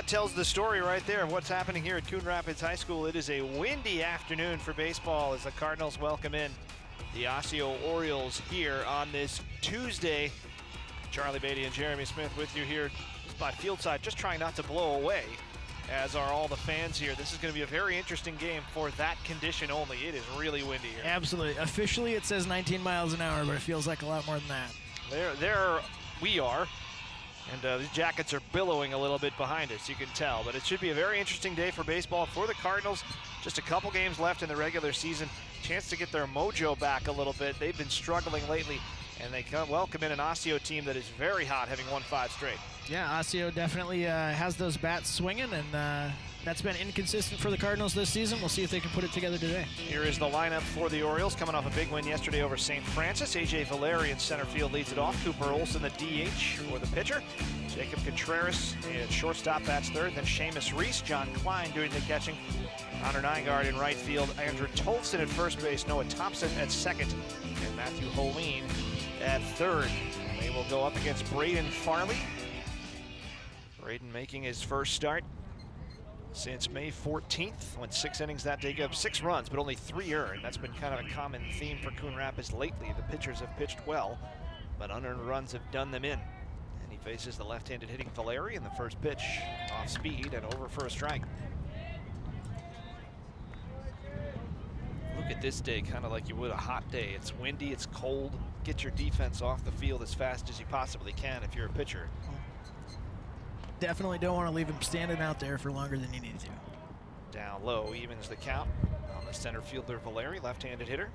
tells the story right there of what's happening here at Coon Rapids High School. It is a windy afternoon for baseball as the Cardinals welcome in the Osseo Orioles here on this Tuesday. Charlie Beatty and Jeremy Smith with you here by fieldside, just trying not to blow away, as are all the fans here. This is going to be a very interesting game for that condition only. It is really windy here. Absolutely. Officially it says 19 miles an hour, but it feels like a lot more than that. There we are. And these jackets are billowing a little bit behind us, you can tell. But it should be a very interesting day for baseball for the Cardinals. Just a couple games left in the regular season. Chance to get their mojo back a little bit. They've been struggling lately, and they welcome in an Osseo team that is very hot, having won 5 straight. Yeah, Osseo definitely has those bats swinging, and that's been inconsistent for the Cardinals this season. We'll see if they can put it together today. Here is the lineup for the Orioles, coming off a big win yesterday over St. Francis. A.J. Valeri in center field leads it off. Cooper Olson, the DH, for the pitcher. Jacob Contreras at shortstop, bats third. Then Seamus Reese, John Klein doing the catching. Connor Nygaard in right field. Andrew Tolson at first base. Noah Thompson at second. And Matthew Holeen at third. And they will go up against Braden Farley. Braden making his first start since May 14th. Went 6 innings that day, gave up 6 runs, but only 3 earned. That's been kind of a common theme for Coon Rapids lately. The pitchers have pitched well, but unearned runs have done them in. And he faces the left-handed hitting Valeri in the first pitch. Off speed and over for a strike. Look at this day, kind of like you would a hot day. It's windy, it's cold. Get your defense off the field as fast as you possibly can if you're a pitcher. Definitely don't want to leave him standing out there for longer than you need to. Down low, evens the count on the center fielder Valeri, left-handed hitter.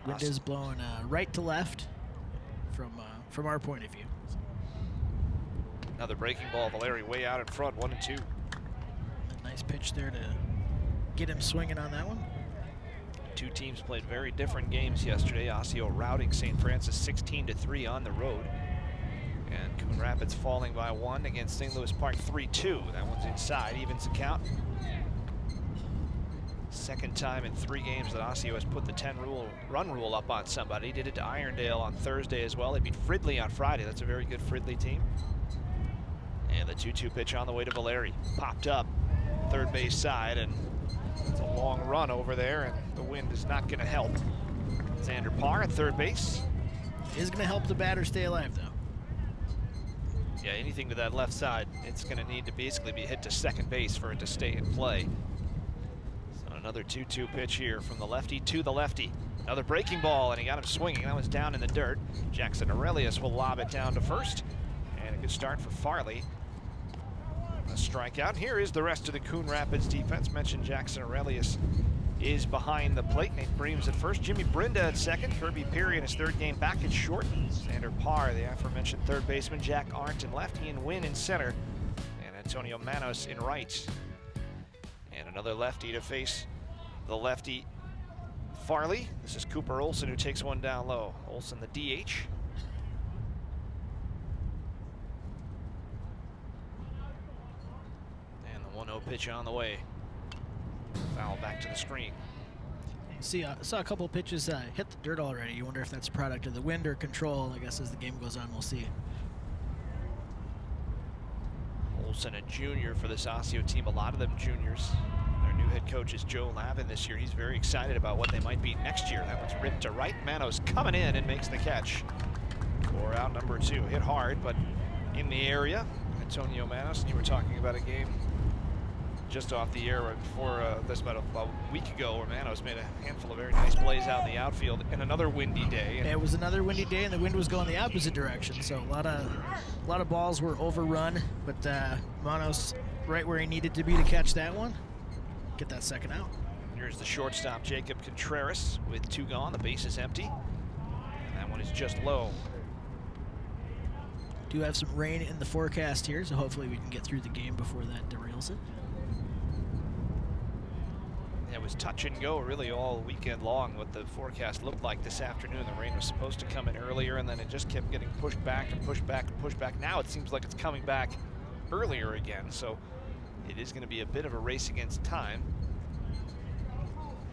Wind is blowing right to left from our point of view. Another breaking ball, Valeri way out in front, 1-2. A nice pitch there to get him swinging on that one. Two teams played very different games yesterday. Osseo routing St. Francis 16-3 on the road. And Coon Rapids falling by 1 against St. Louis Park 3-2. That one's inside, evens the count. Second time in 3 games that Osseo has put the 10-run rule up on somebody. Did it to Irondale on Thursday as well. They beat Fridley on Friday. That's a very good Fridley team. And the 2-2 pitch on the way to Valeri. Popped up third base side, and it's a long run over there, and the wind is not going to help. Xander Parr at third base. It is going to help the batter stay alive, though. Yeah, anything to that left side, it's going to need to basically be hit to second base for it to stay in play. So another 2-2 pitch here from the lefty to the lefty. Another breaking ball, and he got him swinging. That was down in the dirt. Jackson Aurelius will lob it down to first. And a good start for Farley. A strikeout. Here is the rest of the Coon Rapids defense. Mentioned Jackson Aurelius is behind the plate. Nate Breams at first. Jimmy Brinda at second. Kirby Peary in his 3rd game back at short. Xander Parr, the aforementioned third baseman. Jack Arndt in left. Ian Wynn in center. And Antonio Manos in right. And another lefty to face the lefty Farley. This is Cooper Olson, who takes one down low. Olson, the DH. And the 1-0 pitch on the way. Foul back to the screen. See, I saw a couple pitches hit the dirt already. You wonder if that's a product of the wind or control. I guess as the game goes on, we'll see. Olson, a junior for this Osseo team, a lot of them juniors. Their new head coach is Joe Lavin this year. He's very excited about what they might be next year. That one's ripped to right. Manos coming in and makes the catch. For out number 2. Hit hard, but in the area. Antonio Manos, and you were talking about a game just off the air right before this, about a week ago, where Manos made a handful of very nice plays out in the outfield, and another windy day. It was another windy day, and the wind was going the opposite direction, so a lot of balls were overrun, but Manos right where he needed to be to catch that one, get that second out. Here's the shortstop, Jacob Contreras, with 2 gone. The base is empty, and that one is just low. Do have some rain in the forecast here, so hopefully we can get through the game before that derails it. It was touch and go really all weekend long. What the forecast looked like this afternoon. The rain was supposed to come in earlier, and then it just kept getting pushed back and pushed back and pushed back. Now it seems like it's coming back earlier again, so it is going to be a bit of a race against time.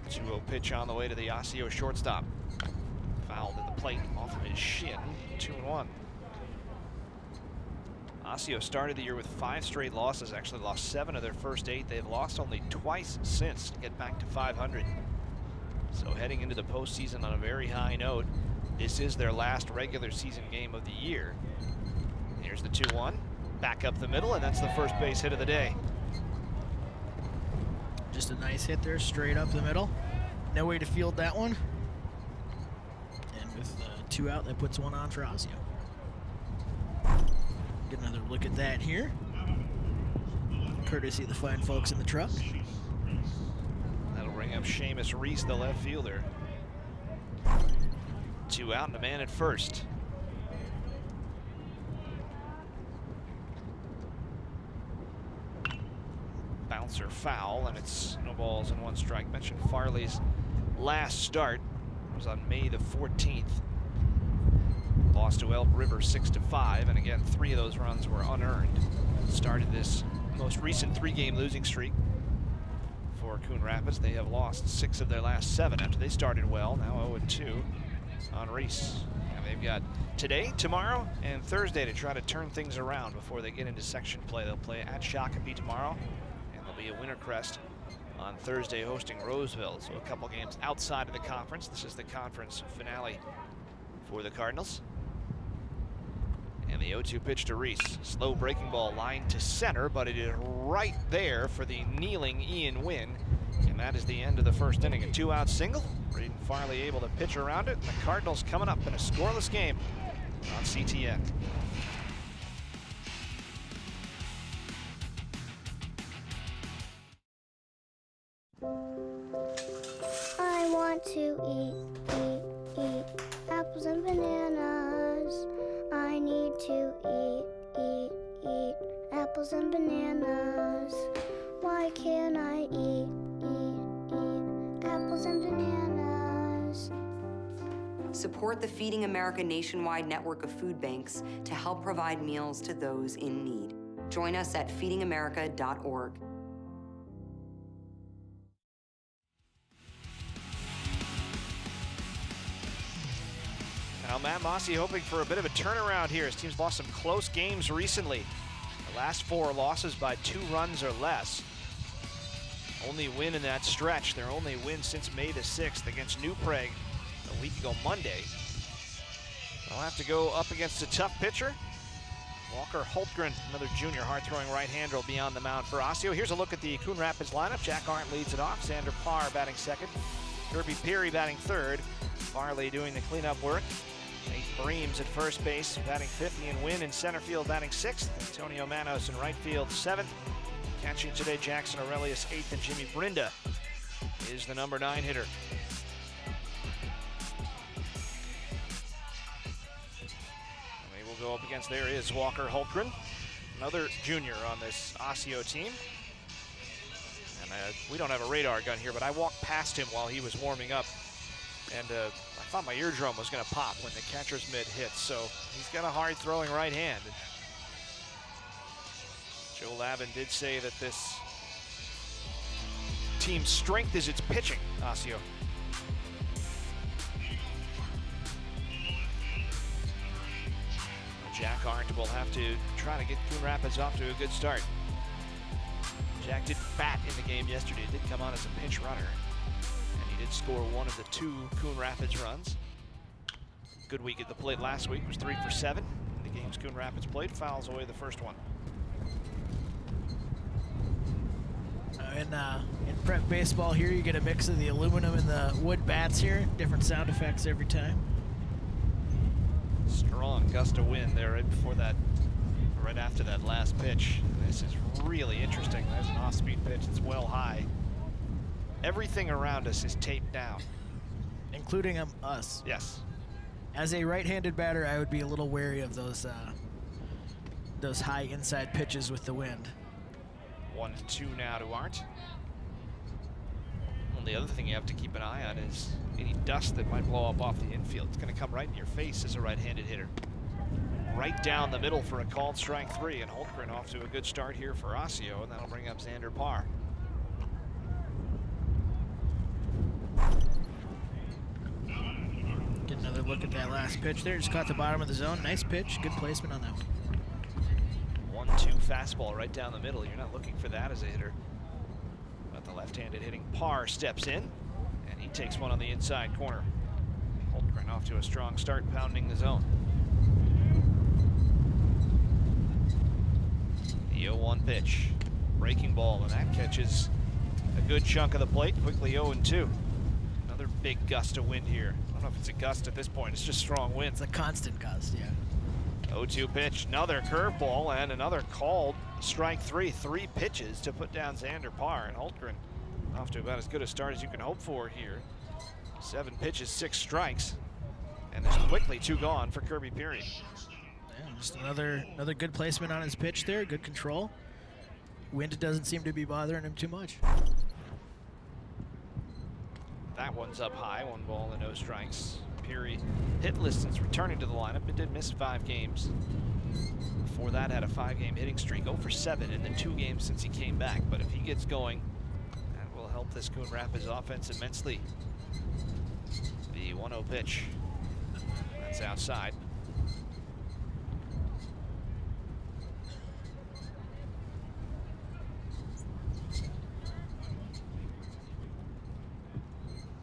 2-0 pitch on the way to the Osseo shortstop. Fouled at the plate off of his shin. 2-1. Osseo started the year with 5 straight losses, actually lost 7 of their first 8. They've lost only twice since to get back to 500. So heading into the postseason on a very high note, this is their last regular season game of the year. Here's the 2-1, back up the middle, and that's the first base hit of the day. Just a nice hit there, straight up the middle. No way to field that one. And with 2 out, that puts 1 on for Osseo. Get another look at that here, courtesy of the fine folks in the truck. That'll bring up Seamus Reese, the left fielder. 2 out and a man at first. Bouncer foul, and it's no balls and 1 strike. Mentioned Farley's last start was on May the 14th. Lost to Elk River 6-5, and again, 3 of those runs were unearned. Started this most recent 3-game losing streak for Coon Rapids. They have lost 6 of their last 7 after they started well. Now 0-2 on Reese. And they've got today, tomorrow, and Thursday to try to turn things around before they get into section play. They'll play at Shakopee tomorrow, and there'll be a Winter Crest on Thursday hosting Roseville. So a couple games outside of the conference. This is the conference finale for the Cardinals. And the 0-2 pitch to Reese. Slow breaking ball lined to center, but it is right there for the kneeling Ian Wynn. And that is the end of the first inning. A 2-out single. Braden Farley able to pitch around it. And the Cardinals coming up in a scoreless game on CTN. I want to eat apples and bananas. I need to eat apples and bananas. Why can't I eat apples and bananas? Support the Feeding America nationwide network of food banks to help provide meals to those in need. Join us at feedingamerica.org. Now Matt Mossy hoping for a bit of a turnaround here. His team's lost some close games recently. The last 4 losses by 2 runs or less. Only win in that stretch. Their only win since May the 6th against New Prague a week ago Monday. They'll have to go up against a tough pitcher. Walker Holtgren, another junior hard-throwing right-hander, will be on the mound for Osseo. Here's a look at the Coon Rapids lineup. Jack Arndt leads it off. Xander Parr batting second. Kirby Peary batting third. Farley doing the cleanup work. Nate Breams at first base, batting 5th. Ian Wynn in center field, batting 6th. Antonio Manos in right field, 7th. Catching today, Jackson Aurelius, 8th, and Jimmy Brinda is the number 9 hitter. And they will go up against, there is Walker Holtgren, another junior on this Osseo team. And we don't have a radar gun here, but I walked past him while he was warming up. And I thought my eardrum was going to pop when the catcher's mitt hit. So he's got a hard throwing right hand. Joe Lavin did say that this team's strength is its pitching, Osseo. Jack Arndt will have to try to get Coon Rapids off to a good start. Jack did bat in the game yesterday. Did come on as a pinch runner. Did score 1 of the 2 Coon Rapids runs. Good week at the plate last week, was 3 for 7 in the games Coon Rapids played. Fouls away the first one. In prep baseball here, you get a mix of the aluminum and the wood bats here. Different sound effects every time. Strong gust of wind there right before that, right after that last pitch. This is really interesting. There's an off-speed pitch. It's well high. Everything around us is taped down. Including us. Yes. As a right-handed batter, I would be a little wary of those high inside pitches with the wind. 1-2 now to Arndt. Well, the other thing you have to keep an eye on is any dust that might blow up off the infield. It's going to come right in your face as a right-handed hitter. Right down the middle for a called strike 3, and Holtgren off to a good start here for Osseo, and that'll bring up Xander Parr. Get another look at that last pitch there. Just caught the bottom of the zone. Nice pitch. Good placement on that one. 1-2 fastball right down the middle. You're not looking for that as a hitter. But the left-handed hitting Parr steps in, and he takes one on the inside corner. Holtgren off to a strong start, pounding the zone. The 0-1 pitch. Breaking ball, and that catches a good chunk of the plate. Quickly 0-2. Another big gust of wind here. I don't know if it's a gust at this point. It's just strong wind. It's a constant gust, yeah. 0-2 pitch, another curveball, and another called strike three. 3 pitches to put down Xander Parr, and Holtgren off to about as good a start as you can hope for here. 7 pitches, 6 strikes, and there's quickly 2 gone for Kirby Peary. Yeah, just another good placement on his pitch there, good control. Wind doesn't seem to be bothering him too much. That one's up high, 1 ball and no strikes. Peary hitless since returning to the lineup, but did miss 5 games. Before that, had a 5-game hitting streak, 0 for 7 in the 2 games since he came back. But if he gets going, that will help this Coon Rapids offense immensely. The 1-0 pitch, that's outside.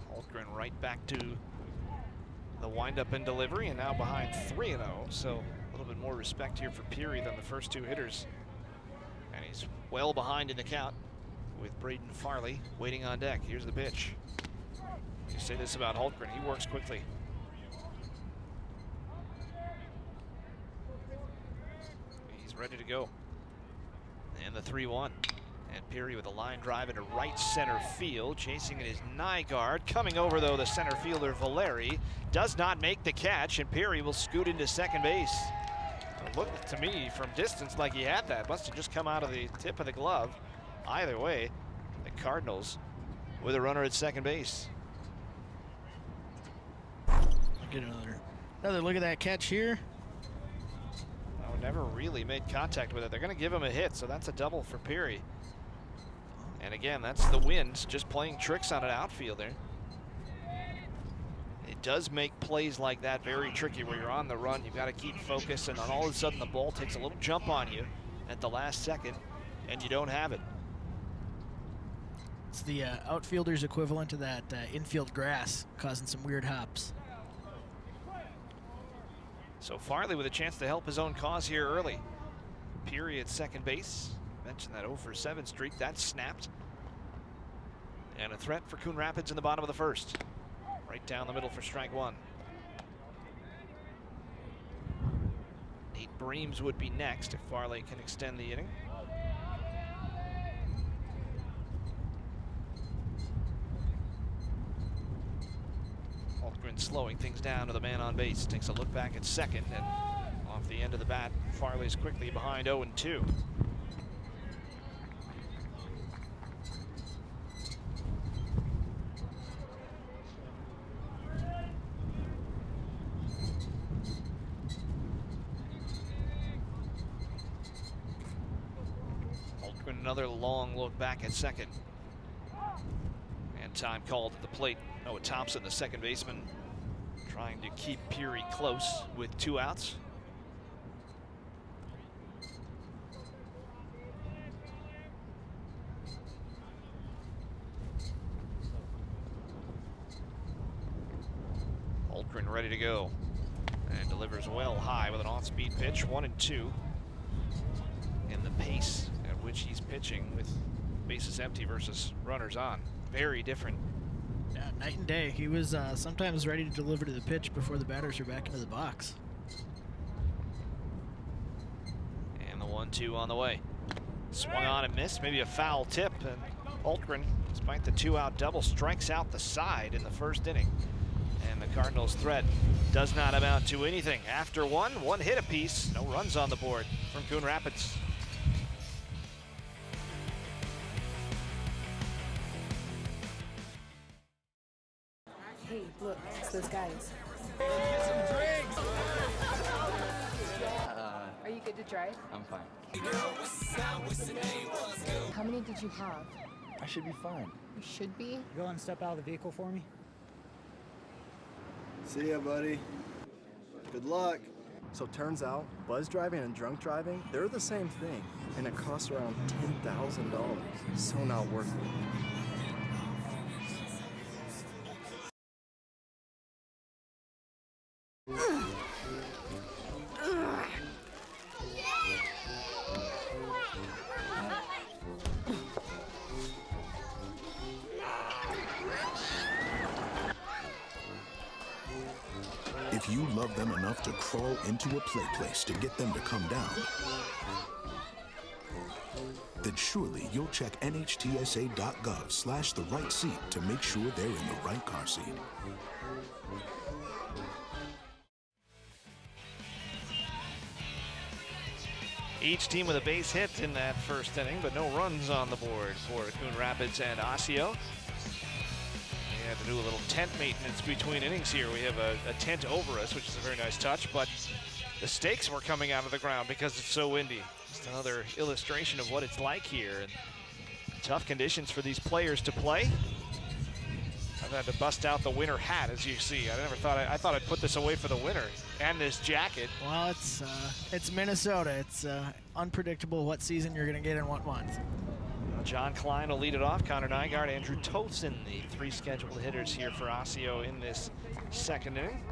Holtgren right back to the windup and delivery, and now behind 3-0, so a little bit more respect here for Peary than the first 2 hitters. And he's well behind in the count with Braden Farley waiting on deck. Here's the pitch. You say this about Holtgren, he works quickly. He's ready to go. And the 3-1. And Peary with a line drive into right center field, chasing it is Nygaard. Coming over, though, the center fielder, Valeri, does not make the catch, and Peary will scoot into second base. It looked to me from distance like he had that. Must have just come out of the tip of the glove. Either way, the Cardinals with a runner at second base. Get another look at that catch here. Oh, never really made contact with it. They're going to give him a hit, so that's a double for Peary. And again, that's the wind just playing tricks on an outfielder. It does make plays like that very tricky where you're on the run, you've got to keep focus, and then all of a sudden the ball takes a little jump on you at the last second, and you don't have it. It's the outfielder's equivalent to that infield grass, causing some weird hops. So Farley with a chance to help his own cause here early. Peary at second base. Mentioned that 0 for 7 streak, that snapped. And a threat for Coon Rapids in the bottom of the first. Right down the middle for strike 1. Nate Breams would be next if Farley can extend the inning. Holtgren slowing things down to the man on base. Takes a look back at second, and off the end of the bat, Farley's quickly behind 0-2. Another long look back at second. And time called at the plate. Noah Thompson, the second baseman, trying to keep Peary close with 2 outs. Holtgren ready to go. And delivers well high with an off-speed pitch, 1-2. And the pace at which he's pitching with bases empty versus runners on, very different. Yeah, night and day. He was sometimes ready to deliver to the pitch before the batters are back into the box. And the 1-2 on the way. Swung on and missed, maybe a foul tip, and Holtgren, despite the 2-out double, strikes out the side in the first inning. And the Cardinals' threat does not amount to anything. After one hit apiece, no runs on the board from Coon Rapids. Hey, look, it's those guys. Are you good to drive? I'm fine. How many did you have? I should be fine. You should be. Go and step out of the vehicle for me. See ya, buddy. Good luck. So turns out, buzz driving and drunk driving, they're the same thing, and it costs around $10,000. So not worth it. If you love them enough to crawl into a play place to get them to come down, then surely you'll check nhtsa.gov/the-right seat to make sure they're in the right car seat. Each team with a base hit in that first inning, but no runs on the board for Coon Rapids and Osseo. We had to do a little tent maintenance between innings here. We have a tent over us, which is a very nice touch, but the stakes were coming out of the ground because it's so windy. Just another illustration of what it's like here, and tough conditions for these players to play. I've had to bust out the winter hat, as you see. I thought I'd put this away for the winter, and this jacket. Well, it's Minnesota. It's unpredictable what season you're going to get in what month. John Klein will lead it off. Connor Nygaard, Andrew Tosin, the three scheduled hitters here for Osseo in this second inning.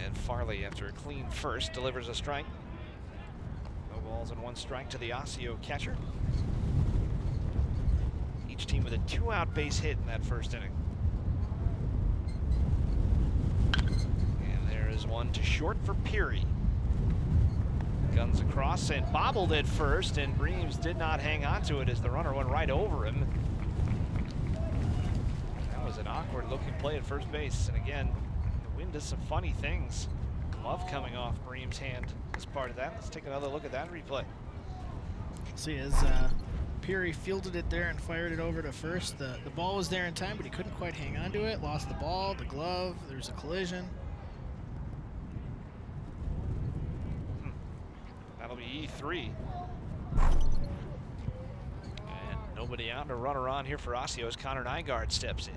And Farley, after a clean first, delivers a strike. No balls and one strike to the Osseo catcher. Each team with a two-out base hit in that first inning. And there is one to short for Peary. Guns across and bobbled it first, and Breams did not hang on to it as the runner went right over him. That was an awkward-looking play at first base, and again, the wind does some funny things. Glove coming off Breams' hand as part of that. Let's take another look at that replay. See, as Peary fielded it there and fired it over to first, the ball was there in time, but he couldn't quite hang on to it. Lost the ball, the glove, there was a collision. That'll be E3. And nobody out, a runner on here for Osseo as Connor Nygaard steps in.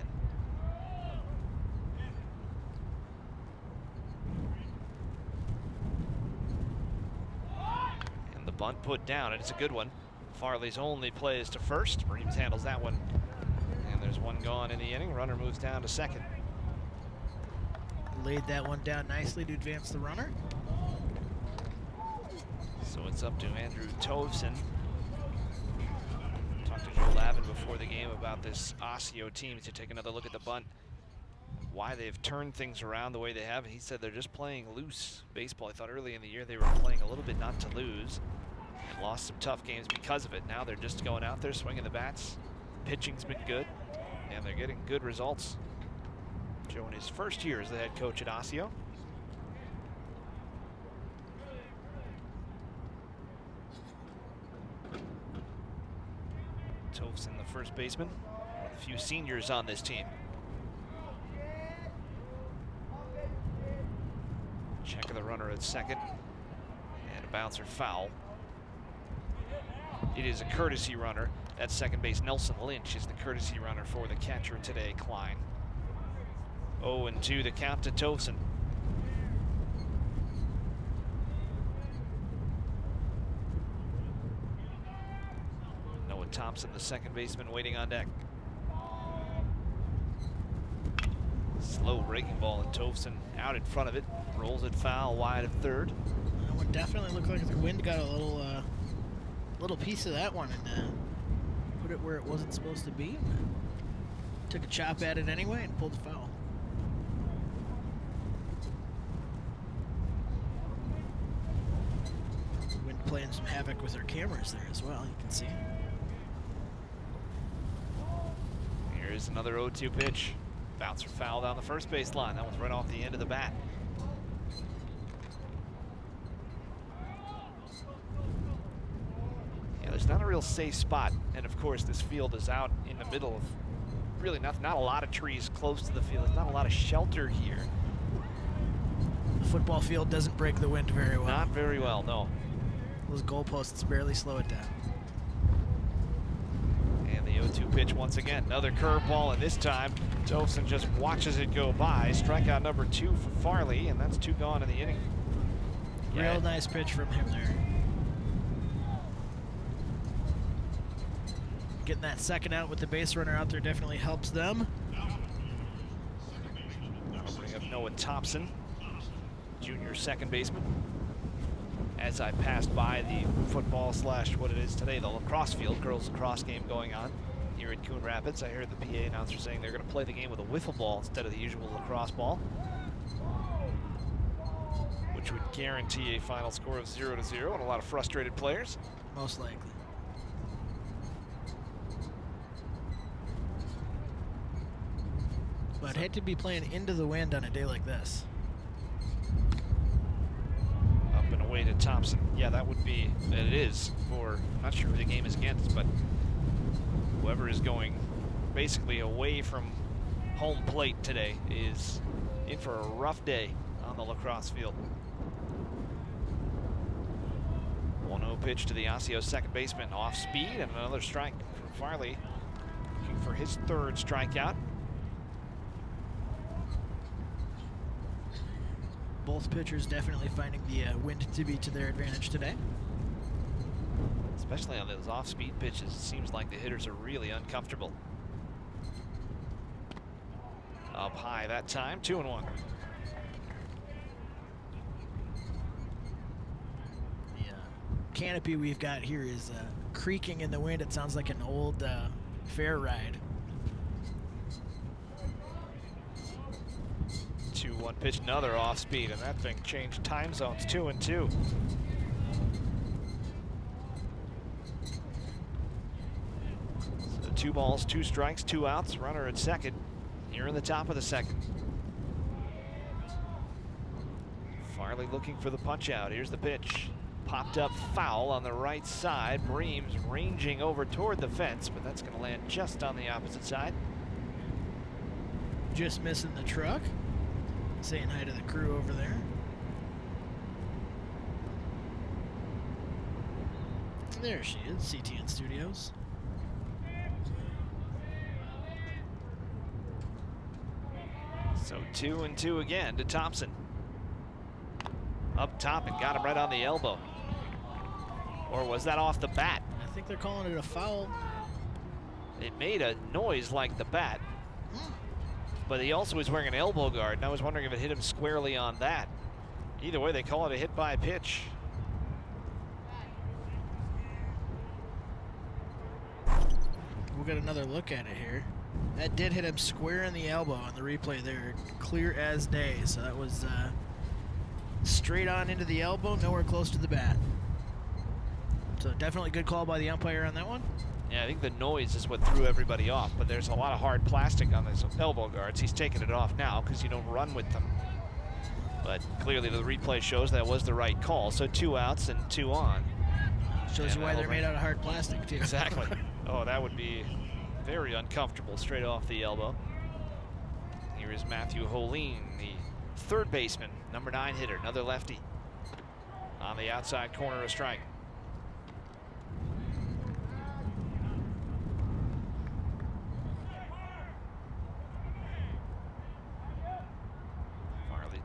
And the bunt put down, and it's a good one. Farley's only play is to first. Breams handles that one. And there's one gone in the inning. Runner moves down to second. Laid that one down nicely to advance the runner. So it's up to Andrew Tovson. Talked to Joe Lavin before the game about this Osseo team to take another look at the bunt. Why they've turned things around the way they have. He said they're just playing loose baseball. I thought early in the year they were playing a little bit not to lose and lost some tough games because of it. Now they're just going out there swinging the bats. Pitching's been good, and they're getting good results. Joe in his first year as the head coach at Osseo. Tovson, the first baseman. A few seniors on this team. Check of the runner at second. And a bouncer foul. It is a courtesy runner. At second base, Nelson Lynch is the courtesy runner for the catcher today, Klein. 0-2 the count to Tovson. Thompson, the second baseman, waiting on deck. Slow breaking ball, and Tovson out in front of it. Rolls it foul wide of third. That one definitely looked like the wind got a little piece of that one and put it where it wasn't supposed to be. Took a chop at it anyway and pulled the foul. Wind playing some havoc with our cameras there as well, you can see. Here's another 0-2 pitch. Bouncer foul down the first base line. That one's right off the end of the bat. Yeah, there's not a real safe spot. And of course, this field is out in the middle of really not a lot of trees close to the field. There's not a lot of shelter here. The football field doesn't break the wind very well. Not very well, no. Those goalposts barely slow it down. And the 0-2 pitch once again. Another curveball, and this time Tolson just watches it go by. Strikeout number 2 for Farley, and that's 2 gone in the inning. Real nice pitch from him there. Getting that second out with the base runner out there definitely helps them. I'll bring up Noah Thompson, junior second baseman. As I passed by the football / what it is today, the lacrosse field, girls lacrosse game going on here in Coon Rapids, I heard the PA announcer saying they're going to play the game with a wiffle ball instead of the usual lacrosse ball, which would guarantee a final score of 0-0 and a lot of frustrated players. Most likely. But I'd hate to be playing into the wind on a day like this. Up and away to Thompson. Yeah, that would be, and it is for, I'm not sure who the game is against, but whoever is going basically away from home plate today is in for a rough day on the lacrosse field. 1-0 pitch to the Osseo second baseman, off speed, and another strike from Farley, looking for his 3rd strikeout. Both pitchers definitely finding the wind to be to their advantage today. Especially on those off-speed pitches, it seems like the hitters are really uncomfortable. Up high that time, 2-1. The canopy we've got here is creaking in the wind. It sounds like an old fair ride. 2-1 pitch, another off speed, and that thing changed time zones. 2-2. So 2 balls, 2 strikes, 2 outs, runner at second here in the top of the second. Farley looking for the punch out. Here's the pitch. Popped up foul on the right side. Breams ranging over toward the fence, but that's going to land just on the opposite side. Just missing the truck. Saying hi to the crew over there. There she is, CTN Studios. So 2-2 again to Thompson. Up top and got him right on the elbow. Or was that off the bat? I think they're calling it a foul. It made a noise like the bat. But he also was wearing an elbow guard, and I was wondering if it hit him squarely on that. Either way, they call it a hit by pitch. We'll get another look at it here. That did hit him square in the elbow on the replay there, clear as day. So that was straight on into the elbow, nowhere close to the bat. So definitely good call by the umpire on that one. Yeah, I think the noise is what threw everybody off, but there's a lot of hard plastic on those elbow guards. He's taking it off now because you don't run with them. But clearly the replay shows that was the right call. So 2 outs and 2 on. Shows you why they're made out of hard plastic, too. Exactly. Oh, that would be very uncomfortable straight off the elbow. Here is Matthew Holine, the 3rd baseman, number 9 hitter, another lefty. On the outside corner, a strike.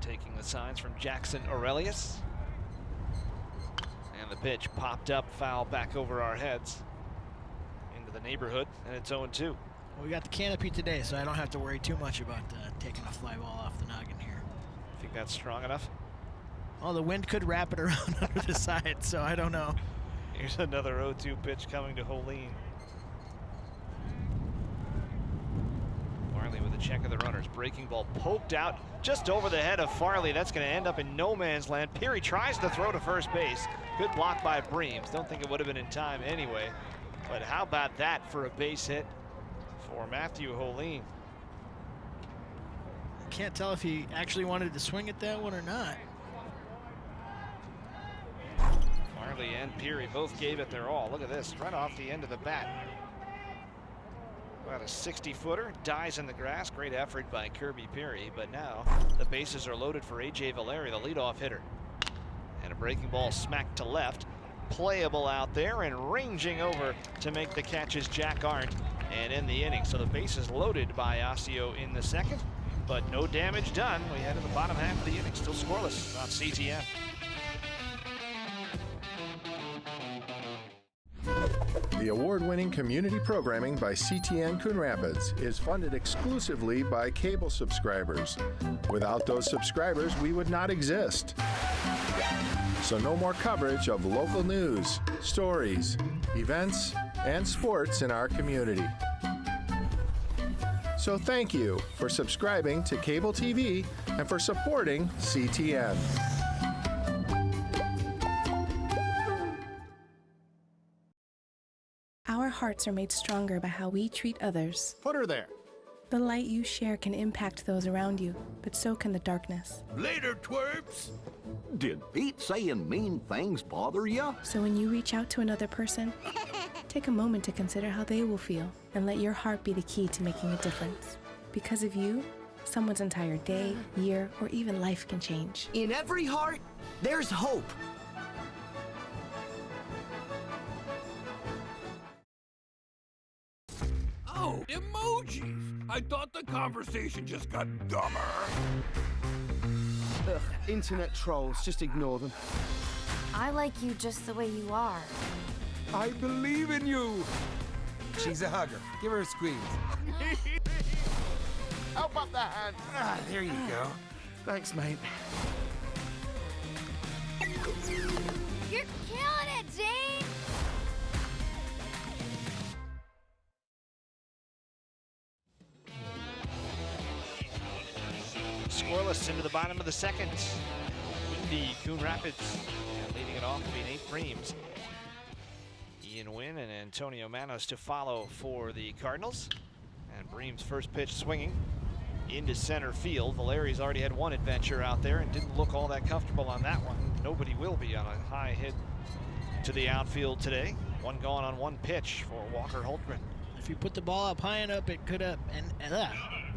Taking the signs from Jackson Aurelius. And the pitch popped up, foul back over our heads into the neighborhood, and it's 0-2. Well, we got the canopy today, so I don't have to worry too much about taking a fly ball off the noggin here. Think that's strong enough? Well, the wind could wrap it around under the side, so I don't know. Here's another 0-2 pitch coming to Holine. Farley with a check of the runners. Breaking ball poked out just over the head of Farley. That's going to end up in no man's land. Peary tries to throw to first base. Good block by Breams. Don't think it would have been in time anyway. But how about that for a base hit for Matthew Holine? I can't tell if he actually wanted to swing at that one or not. Farley and Peary both gave it their all. Look at this, right off the end of the bat. About a 60-footer, dies in the grass. Great effort by Kirby Peary, but now the bases are loaded for A.J. Valeri, the leadoff hitter. And a breaking ball smacked to left. Playable out there, and ranging over to make the catch is Jack Arndt and end the inning. So the bases loaded by Osseo in the second, but no damage done. We head to the bottom half of the inning, still scoreless on CTN. The award-winning community programming by CTN Coon Rapids is funded exclusively by cable subscribers. Without those subscribers, we would not exist. So no more coverage of local news, stories, events, and sports in our community. So thank you for subscribing to cable TV and for supporting CTN. Our hearts are made stronger by how we treat others. Put her there. The light you share can impact those around you, but so can the darkness. Later, twerps! Did Pete saying mean things bother ya? So when you reach out to another person, take a moment to consider how they will feel and let your heart be the key to making a difference. Because of you, someone's entire day, year, or even life can change. In every heart, there's hope. Oh, emojis! I thought the conversation just got dumber. Ugh, internet trolls, just ignore them. I like you just the way you are. I believe in you! She's a hugger. Give her a squeeze. Help up the hand! Ah, there you go. Thanks, mate. You're killing it, Zane! Scoreless into the bottom of the second. Windy Coon Rapids, and leading it off will be Nate Breams. Ian Wynn and Antonio Manos to follow for the Cardinals. And Breams' first pitch swinging into center field. Valeri's already had one adventure out there and didn't look all that comfortable on that one. Nobody will be on a high hit to the outfield today. One gone on one pitch for Walker Holtgren. If you put the ball up high enough, it could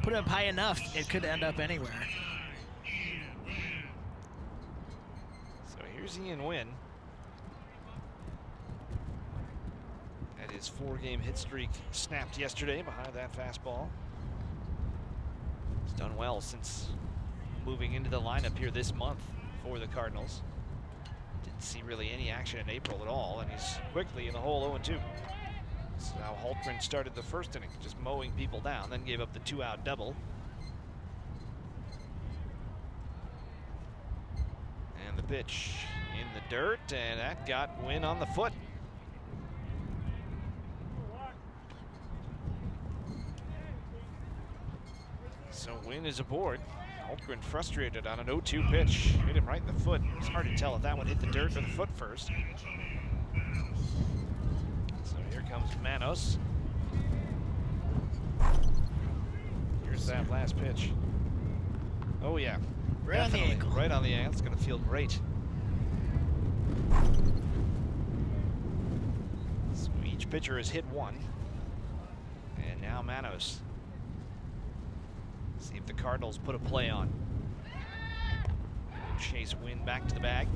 put it up high enough, it could end up anywhere. So here's Ian Wynn. Had his 4-game hit streak snapped yesterday behind that fastball. He's done well since moving into the lineup here this month for the Cardinals. Didn't see really any action in April at all, and he's quickly in the hole 0-2. So now Holtgren started the first inning, just mowing people down, then gave up the 2-out double. And the pitch in the dirt, and that got Wynn on the foot. So Wynn is aboard. Holtgren frustrated on an 0-2 pitch. Hit him right in the foot. It's hard to tell if that one hit the dirt or the foot first. So here comes Manos. Here's that last pitch. Oh yeah. Right on the ankle. Right on the ankle. It's going to feel great. So each pitcher has hit one. And now Manos. See if the Cardinals put a play on. Chase Wynn back to the bag.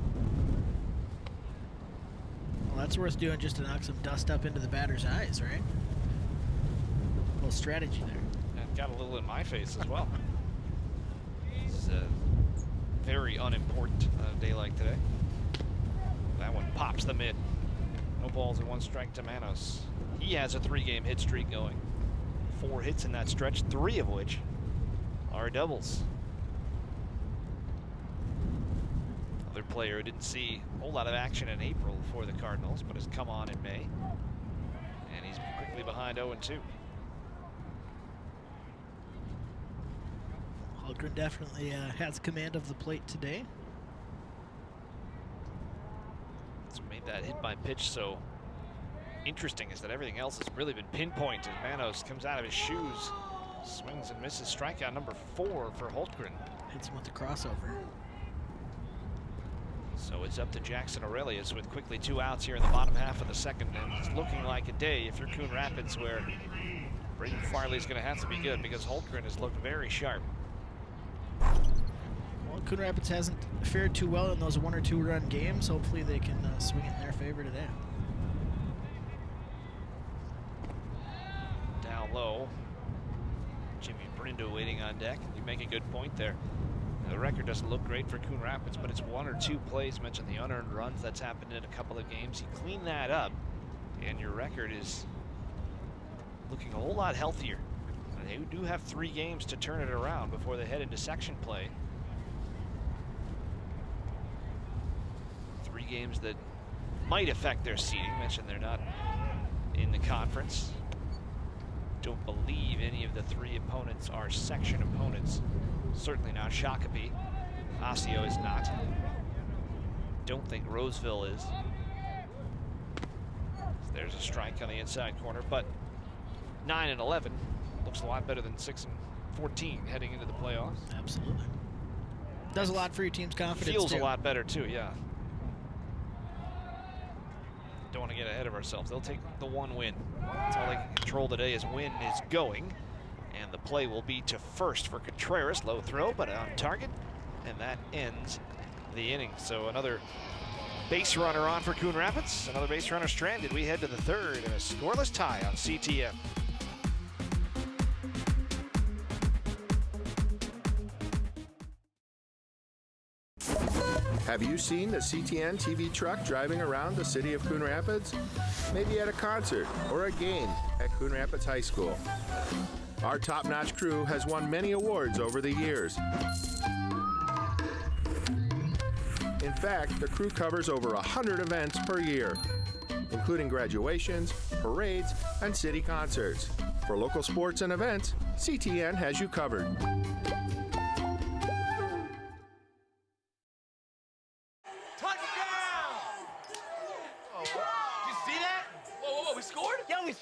Well, that's worth doing just to knock some dust up into the batter's eyes, right? A little strategy there. And got a little in my face as well. It's very unimportant on a day like today. That one pops the mid. No balls and 1 strike to Manos. He has a 3-game hit streak going. 4 hits in that stretch, 3 of which are doubles. Other player who didn't see a whole lot of action in April for the Cardinals, but has come on in May. And he's quickly behind 0-2. Holtgren definitely has command of the plate today. What's made that hit by pitch so interesting is that everything else has really been pinpointed. Manos comes out of his shoes, swings and misses. Strikeout number 4 for Holtgren. Hits him with the crossover. So it's up to Jackson Aurelius with quickly 2 outs here in the bottom half of the second, and it's looking like a day if you're Coon Rapids where Braden Farley's going to have to be good because Holtgren has looked very sharp. Well, Coon Rapids hasn't fared too well in those 1 or 2 run games. Hopefully they can swing it in their favor today. Down low. Jimmy Brindo waiting on deck. You make a good point there. The record doesn't look great for Coon Rapids, but it's 1 or 2 plays. Mentioned the unearned runs. That's happened in a couple of games. You clean that up, and your record is looking a whole lot healthier. They do have 3 games to turn it around before they head into section play. 3 games that might affect their seeding. Mentioned they're not in the conference. Don't believe any of the 3 opponents are section opponents. Certainly not Shakopee. Osseo is not. Don't think Roseville is. So there's a strike on the inside corner, but 9 and 11 looks a lot better than 6 and 14 heading into the playoffs. Absolutely. Does a lot for your team's confidence. Feels too. a lot better too, yeah. Don't want to get ahead of ourselves. They'll take the 1 win. That's all they can control today as Wynn is going. And the play will be to first for Contreras. Low throw, but on target. And that ends the inning. So another base runner on for Coon Rapids. Another base runner stranded. We head to the 3rd in a scoreless tie on CTN. Have you seen the CTN TV truck driving around the city of Coon Rapids? Maybe at a concert or a game at Coon Rapids High School. Our top-notch crew has won many awards over the years. In fact, the crew covers over 100 events per year, including graduations, parades, and city concerts. For local sports and events, CTN has you covered.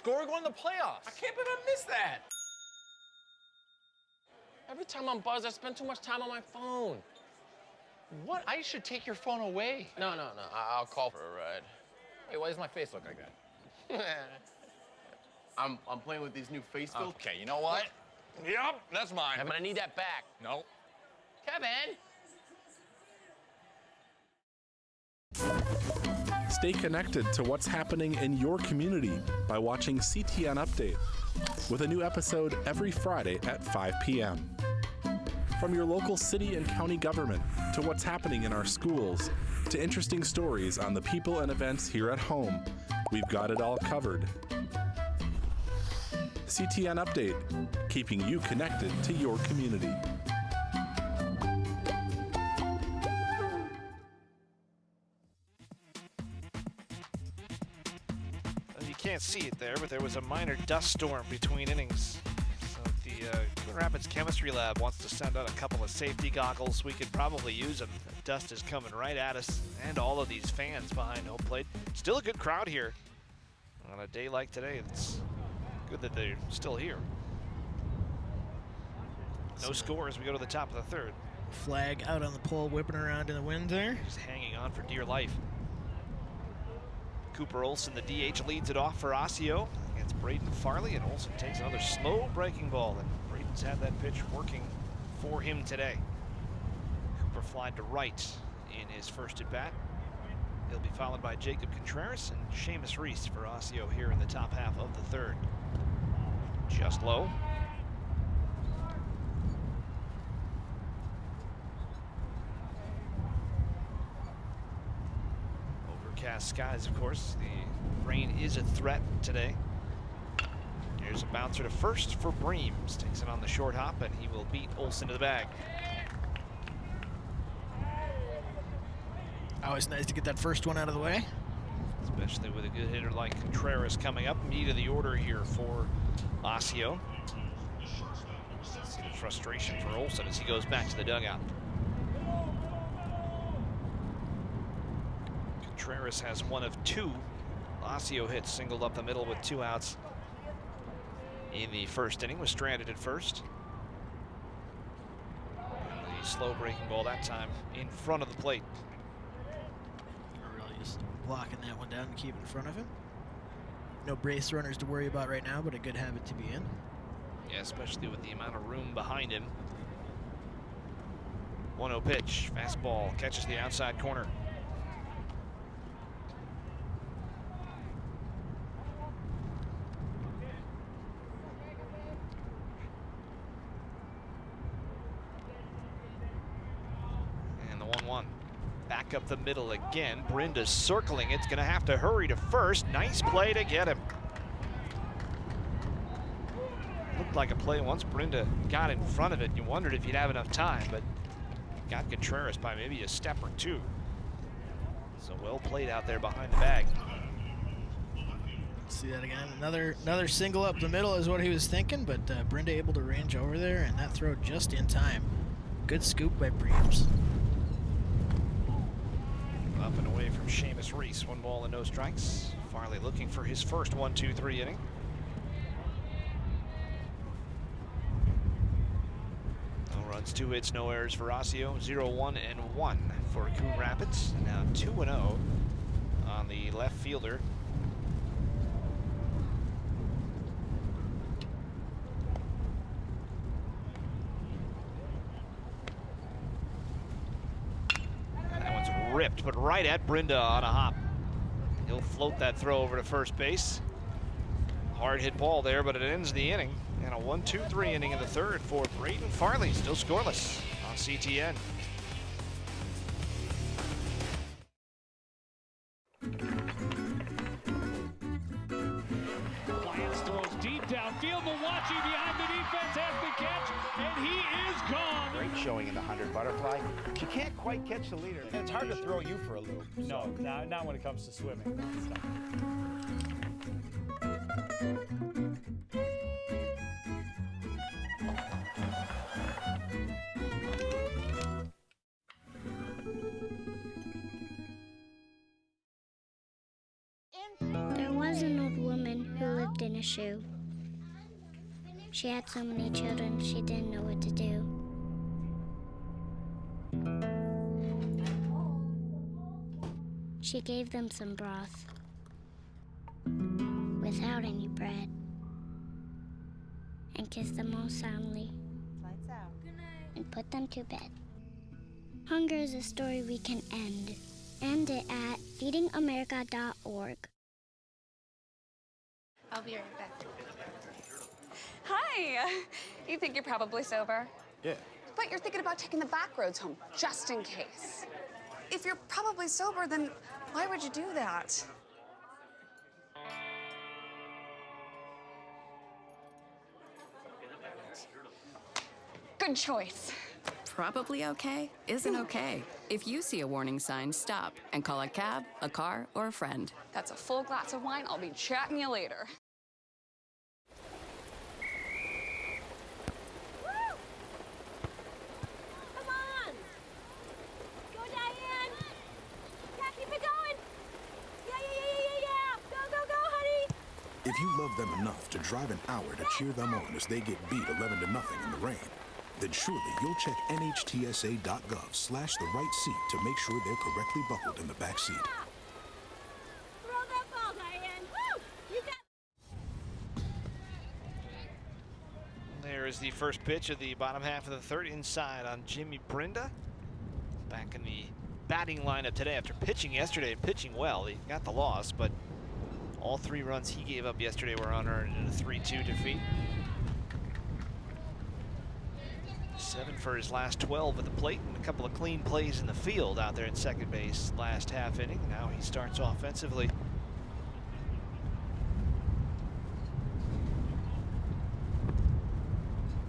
We're going to the playoffs. I can't believe I missed that. Every time I'm buzzed, I spend too much time on my phone. What? I should take your phone away. No. I'll call for a ride. Hey, why does my face look like that? I'm playing with these new face filters. Okay, you know what? Yep, that's mine. I'm gonna need that back. No. Kevin! Stay connected to what's happening in your community by watching CTN Update, with a new episode every Friday at 5 p.m. From your local city and county government to what's happening in our schools to interesting stories on the people and events here at home, we've got it all covered. CTN Update, keeping you connected to your community. Can't see it there, but there was a minor dust storm between innings. So the Coon Rapids Chemistry Lab wants to send out a couple of safety goggles. We could probably use them. The dust is coming right at us and all of these fans behind home plate. Still a good crowd here. On a day like today, it's good that they're still here. No score as we go to the top of the 3rd. Flag out on the pole, whipping around in the wind there. Just hanging on for dear life. Cooper Olson, the DH, leads it off for Osseo against Braden Farley, and Olson takes another slow breaking ball, and Braden's had that pitch working for him today. Cooper flied to right in his first at bat. He'll be followed by Jacob Contreras and Seamus Reese for Osseo here in the top half of the 3rd. Just low. Overcast skies, of course. The rain is a threat today. Here's a bouncer to first for Breams. Takes it on the short hop, and he will beat Olson to the bag. Always nice to get that first one out of the way. Especially with a good hitter like Contreras coming up. Meat of the order here for Osseo. See the frustration for Olson as he goes back to the dugout. Contreras has one of 2 Osseo hits, singled up the middle with 2 outs in the first inning, was stranded at first. And the slow breaking ball that time in front of the plate. Really just blocking that one down and keep it in front of him. No brace runners to worry about right now, but a good habit to be in. Yeah, especially with the amount of room behind him. 1-0 pitch, fastball, catches the outside corner. Back up the middle again. Brinda's circling. It's going to have to hurry to first. Nice play to get him. Looked like a play once Brinda got in front of it. You wondered if he'd have enough time, but got Contreras by maybe a step or two. So well played out there behind the bag. See that again. Another single up the middle is what he was thinking, but Brinda able to range over there, and that throw just in time. Good scoop by Breams. Up and away from Seamus Reese. 1 ball and no strikes. Farley looking for his first 1-2-3 inning. No runs, 2 hits, no errors for Osseo. 0-1-1 for Coon Rapids. Now 2-0 on the left fielder. Ripped, but right at Brinda on a hop. He'll float that throw over to first base. Hard hit ball there, but it ends the inning. And a 1-2-3 inning in the third for Braden Farley, still scoreless on CTN. Lance throws deep downfield, but watching behind the defense has the catch, and he is gone. Great showing in the 100 butterfly. She can't quite catch the leader. And it's hard to throw you for a loop. No, not when it comes to swimming. There was an old woman who lived in a shoe. She had so many children, she didn't know what to do. She gave them some broth without any bread and kissed them all soundly and put them to bed. Hunger is a story we can end. End it at feedingamerica.org. I'll be right back. Hi! You think you're probably sober? Yeah. But you're thinking about taking the back roads home, just in case. If you're probably sober, then why would you do that? Good choice. Probably okay isn't okay. If you see a warning sign, stop and call a cab, a car, or a friend. That's a full glass of wine. I'll be chatting you later. Come on! Go, Diane! Yeah, keep it going! Yeah! Go, honey! If you love them enough to drive an hour to cheer them on as they get beat 11-0 in the rain, then surely you'll check nhtsa.gov/the-right seat to make sure they're correctly buckled in the back seat. Throw that ball, Diane! Woo! You got... There is the first pitch of the bottom half of the third, inside on Jimmy Brinda. Back in the batting lineup today after pitching yesterday and pitching well. He got the loss, but all 3 runs he gave up yesterday were unearned in a 3-2 defeat. 7 for his last 12 at the plate, and a couple of clean plays in the field out there at second base last half inning. Now he starts offensively.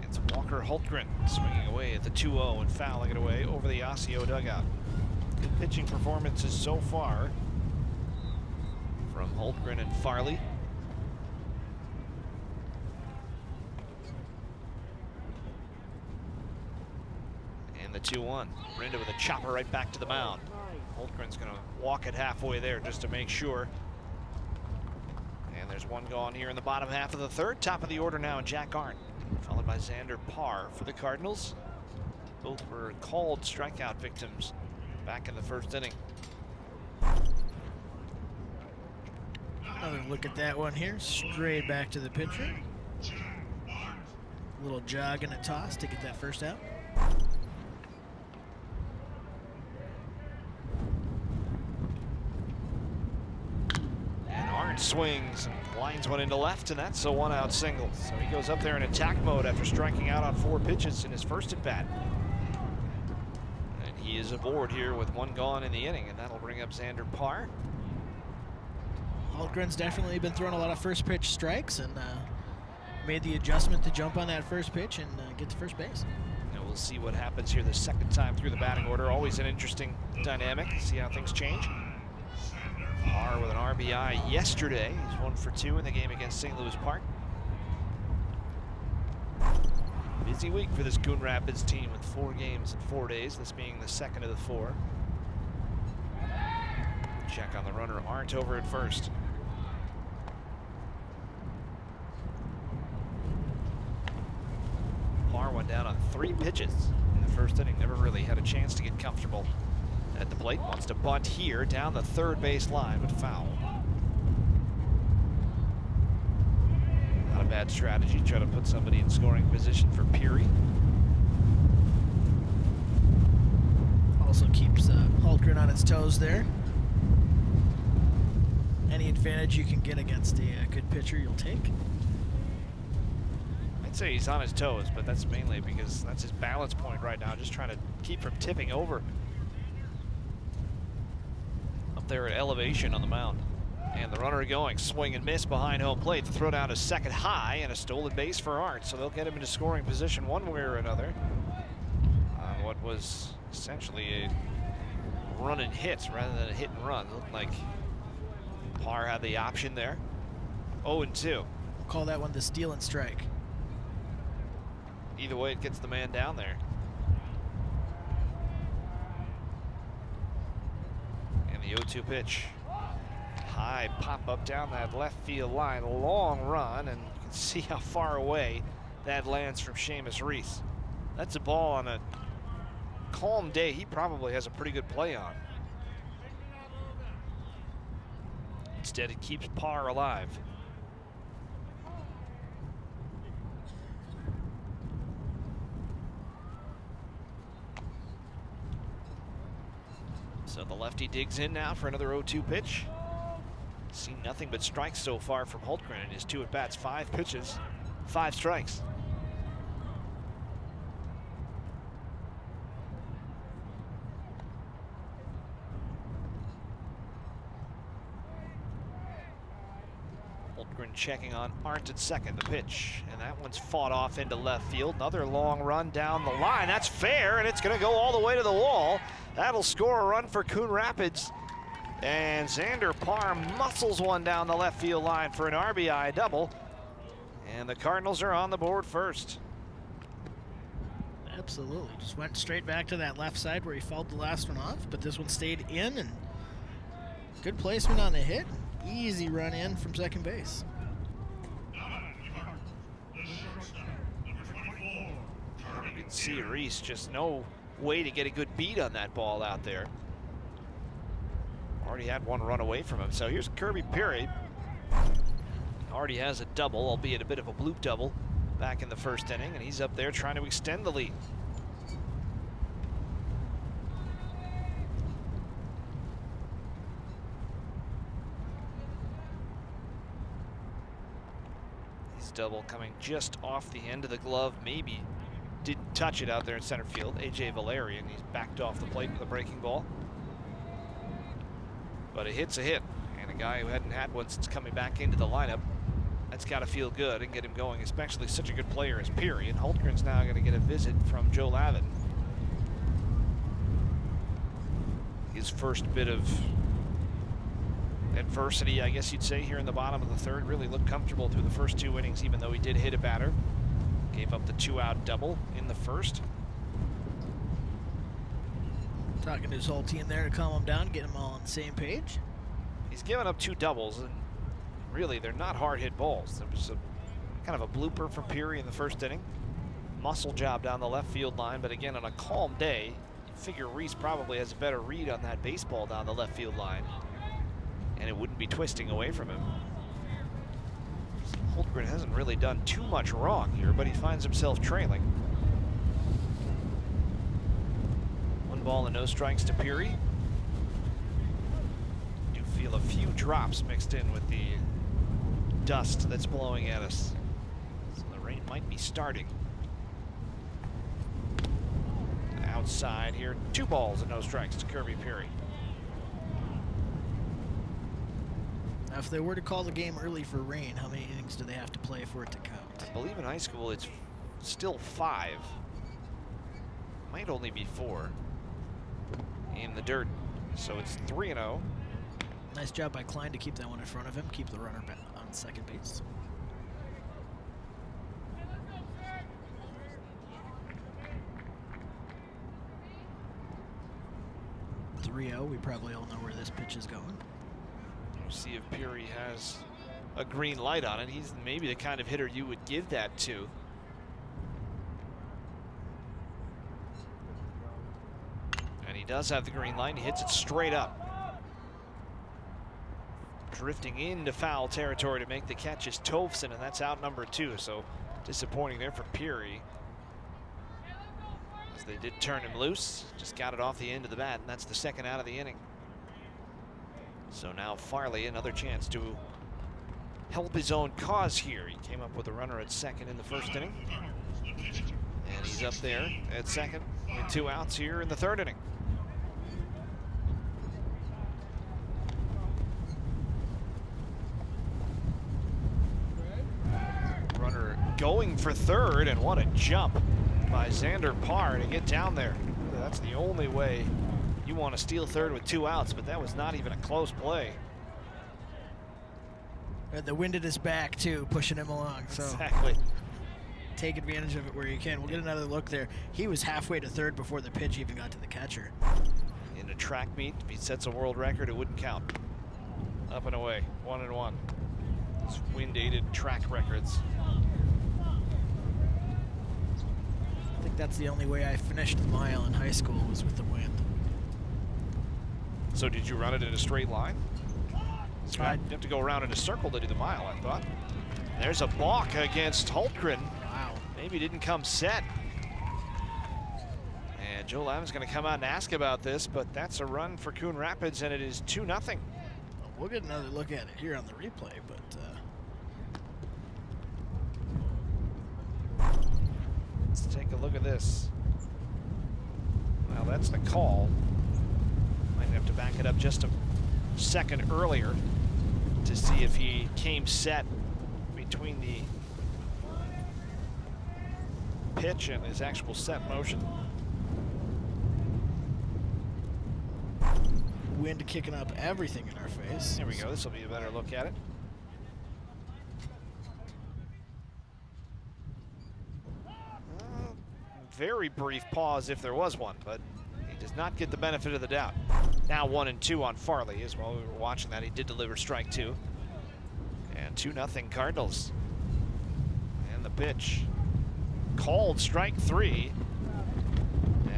It's Walker Hultgren swinging away at the 2-0 and fouling it away over the Osseo dugout. Good pitching performances so far from Hultgren and Farley. And the 2-1. Brinda with a chopper right back to the mound. Hultgren's going to walk it halfway there just to make sure. And there's one gone here in the bottom half of the third. Top of the order now, Jack Arndt, followed by Xander Parr for the Cardinals. Both were called strikeout victims back in the first inning. Another look at that one here. Straight back to the pitcher. A little jog and a toss to get that first out. Swings and lines one into left, and that's a 1-out single. So he goes up there in attack mode after striking out on 4 pitches in his first at bat. And he is aboard here with one gone in the inning, and that'll bring up Xander Parr. Hultgren's definitely been throwing a lot of first pitch strikes and made the adjustment to jump on that first pitch and get to first base. And we'll see what happens here the second time through the batting order. Always an interesting dynamic. See how things change. Parr with an RBI yesterday. He's 1 for 2 in the game against St. Louis Park. Busy week for this Coon Rapids team with 4 games in 4 days, this being the second of the 4. Check on the runner, Arndt over at first. Parr went down on 3 pitches in the first inning. Never really had a chance to get comfortable at the plate. Wants to bunt here down the third base line, but foul. Not a bad strategy. Try to put somebody in scoring position for Peary. Also keeps Hultgren on his toes there. Any advantage you can get against a good pitcher, you'll take. I'd say he's on his toes, but that's mainly because that's his balance point right now, just trying to keep from tipping over. Up there at elevation on the mound. And the runner going, swing and miss behind home plate. The throw down to second high and a stolen base for Arndt, so they'll get him into scoring position one way or another on what was essentially a run and hit rather than a hit and run. It looked like Parr had the option there. 0-2. We'll call that one the steal and strike. Either way, it gets the man down there. And the 0-2 pitch. High pop up down that left field line. Long run, and you can see how far away that lands from Seamus Reese. That's a ball on a calm day he probably has a pretty good play on. Instead, it keeps Parr alive. So the lefty digs in now for another 0-2 pitch. Seen nothing but strikes so far from Hultgren in his 2 at-bats, 5 pitches, 5 strikes. Hultgren checking on Arndt at second, the pitch, and that one's fought off into left field. Another long run down the line. That's fair, and it's going to go all the way to the wall. That'll score a run for Coon Rapids. And Xander Parr muscles one down the left field line for an RBI double. And the Cardinals are on the board first. Absolutely. Just went straight back to that left side where he fouled the last one off, but this one stayed in, and good placement on the hit. Easy run in from second base. You can see Reese, just no way to get a good beat on that ball out there. Already had one run away from him. So here's Kirby Peary. Already has a double, albeit a bit of a bloop double back in the first inning, and he's up there trying to extend the lead. His double coming just off the end of the glove, maybe didn't touch it out there in center field. A.J. Valerian, he's backed off the plate with a breaking ball. But a hit's a hit, and a guy who hadn't had one since coming back into the lineup, that's got to feel good and get him going, especially such a good player as Peary. And Hultgren's now going to get a visit from Joe Lavin. His first bit of adversity, I guess you'd say, here in the bottom of the third. Really looked comfortable through the first 2 innings, even though he did hit a batter. Gave up the 2-out double in the first. Talking to his whole team there to calm him down, get them all on the same page. He's given up 2 doubles, and really they're not hard hit balls. There was a kind of a blooper from Peary in the first inning. Muscle job down the left field line, but again, on a calm day, you figure Reese probably has a better read on that baseball down the left field line, and it wouldn't be twisting away from him. Hultgren hasn't really done too much wrong here, but he finds himself trailing. 1 ball and no strikes to Peary. Do feel a few drops mixed in with the dust that's blowing at us. So the rain might be starting. outside here. 2 balls and no strikes to Kirby Peary. Now, if they were to call the game early for rain, how many innings do they have to play for it to count? I believe in high school it's still 5. Might only be 4 in the dirt. So it's 3-0. Nice job by Klein to keep that one in front of him, keep the runner on second base. We probably all know where this pitch is going. We'll see if Peary has a green light on it. He's maybe the kind of hitter you would give that to. And he does have the green light. He hits it straight up. Drifting into foul territory to make the catch is Tovson, and that's out number 2. So disappointing there for Peary. They did turn him loose, just got it off the end of the bat, and that's the second out of the inning. So now Farley, another chance to help his own cause here. He came up with a runner at second in the first inning, and he's up there at second with 2 outs here in the third inning. Runner going for third, and what a jump by Xander Parr to get down there. That's the only way you want to steal third with 2 outs, but that was not even a close play. And the wind at his back too, pushing him along. So exactly. Take advantage of it where you can. We'll get another look there. He was halfway to third before the pitch even got to the catcher. In a track meet, if he sets a world record, it wouldn't count. Up and away, 1-1. It's wind-aided track records. I think that's the only way I finished the mile in high school was with the wind. So did you run it in a straight line? You have to go around in a circle to do the mile, I thought. There's a balk against Hultgren. Wow. Maybe didn't come set. And Joe Lam's going to come out and ask about this, but that's a run for Coon Rapids, and it is 2-0. Well, we'll get another look at it here on the replay, but let's take a look at this. Well, that's the call. Might have to back it up just a second earlier to see if he came set between the pitch and his actual set motion. Wind kicking up everything in our face. There we go. This will be a better look at it. Very brief pause if there was one, but he does not get the benefit of the doubt. Now 1-2 on Farley as well. We were watching that. He did deliver strike 2. And 2-0 Cardinals. And the pitch called strike 3.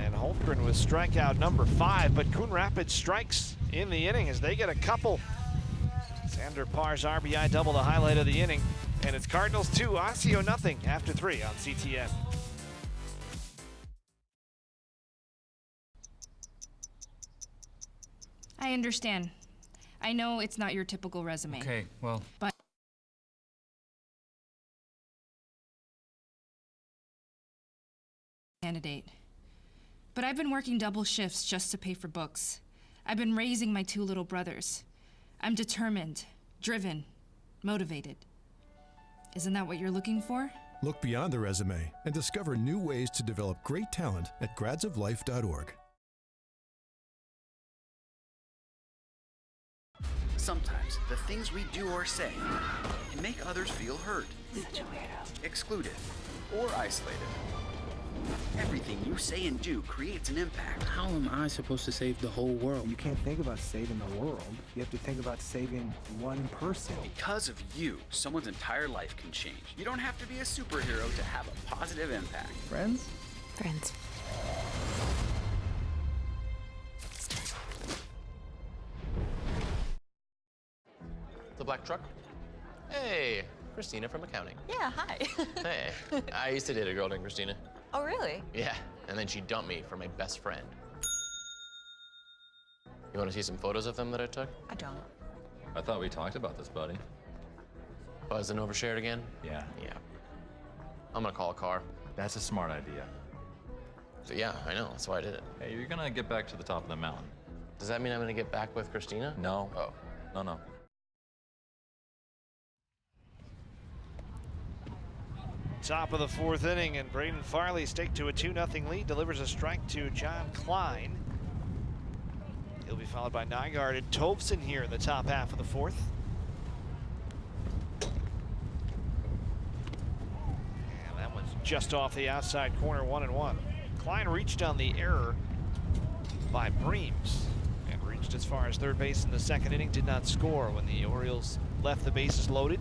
And Hultgren with strikeout number 5, but Coon Rapids strikes in the inning as they get a couple. Xander Parr's RBI double, the highlight of the inning. And it's Cardinals 2, Osseo 0 after 3 on CTN. I understand. I know it's not your typical resume. Okay, well. But candidate. But I've been working double shifts just to pay for books. I've been raising my 2 little brothers. I'm determined, driven, motivated. Isn't that what you're looking for? Look beyond the resume and discover new ways to develop great talent at gradsoflife.org. Sometimes the things we do or say can make others feel hurt, excluded, or isolated. Everything you say and do creates an impact. How am I supposed to save the whole world? You can't think about saving the world. You have to think about saving one person. Because of you, someone's entire life can change. You don't have to be a superhero to have a positive impact. Friends? Friends. The black truck? Hey, Christina from accounting. Yeah, hi. Hey, I used to date a girl named Christina. Oh, really? Yeah, and then she dumped me for my best friend. You want to see some photos of them that I took? I don't. I thought we talked about this, buddy. Buzzed and overshared again? Yeah. Yeah. I'm gonna call a car. That's a smart idea. So yeah, I know. That's why I did it. Hey, you're gonna get back to the top of the mountain. Does that mean I'm gonna get back with Christina? No. Oh. No. Top of the fourth inning, and Braden Farley stake to a 2-0 lead, delivers a strike to John Klein. He'll be followed by Nygaard and Tovson here in the top half of the fourth. And that one's just off the outside corner, 1-1. Klein reached on the error by Breams and reached as far as third base in the second inning, did not score when the Orioles left the bases loaded.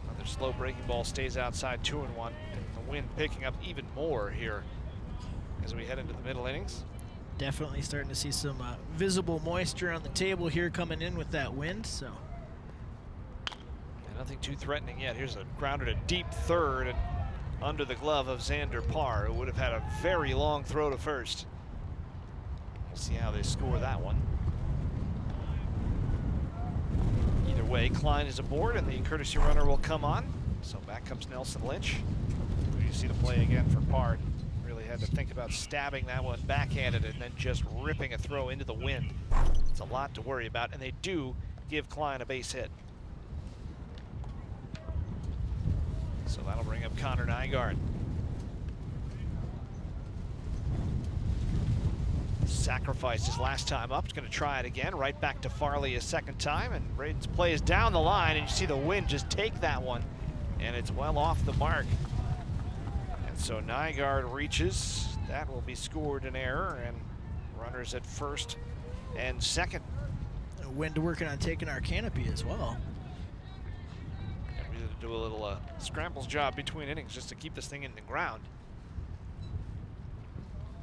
Another slow breaking ball stays outside, 2-1. The wind picking up even more here as we head into the middle innings. Definitely starting to see some visible moisture on the table here coming in with that wind, so. And nothing too threatening yet. Here's a grounder to deep third and under the glove of Xander Parr, who would have had a very long throw to first. We'll see how they score that one. Either way, Klein is aboard and the courtesy runner will come on. So back comes Nelson Lynch. You see the play again for Parr. Really had to think about stabbing that one backhanded and then just ripping a throw into the wind. It's a lot to worry about, and they do give Klein a base hit. So that'll bring up Connor Nygaard. Sacrificed his last time up. He's going to try it again. Right back to Farley a second time, and Braden's play is down the line, and you see the wind just take that one, and it's well off the mark. And so Nygaard reaches. That will be scored in error, and runners at first and second. Wind working on taking our canopy as well. We do a little scrambles job between innings just to keep this thing in the ground.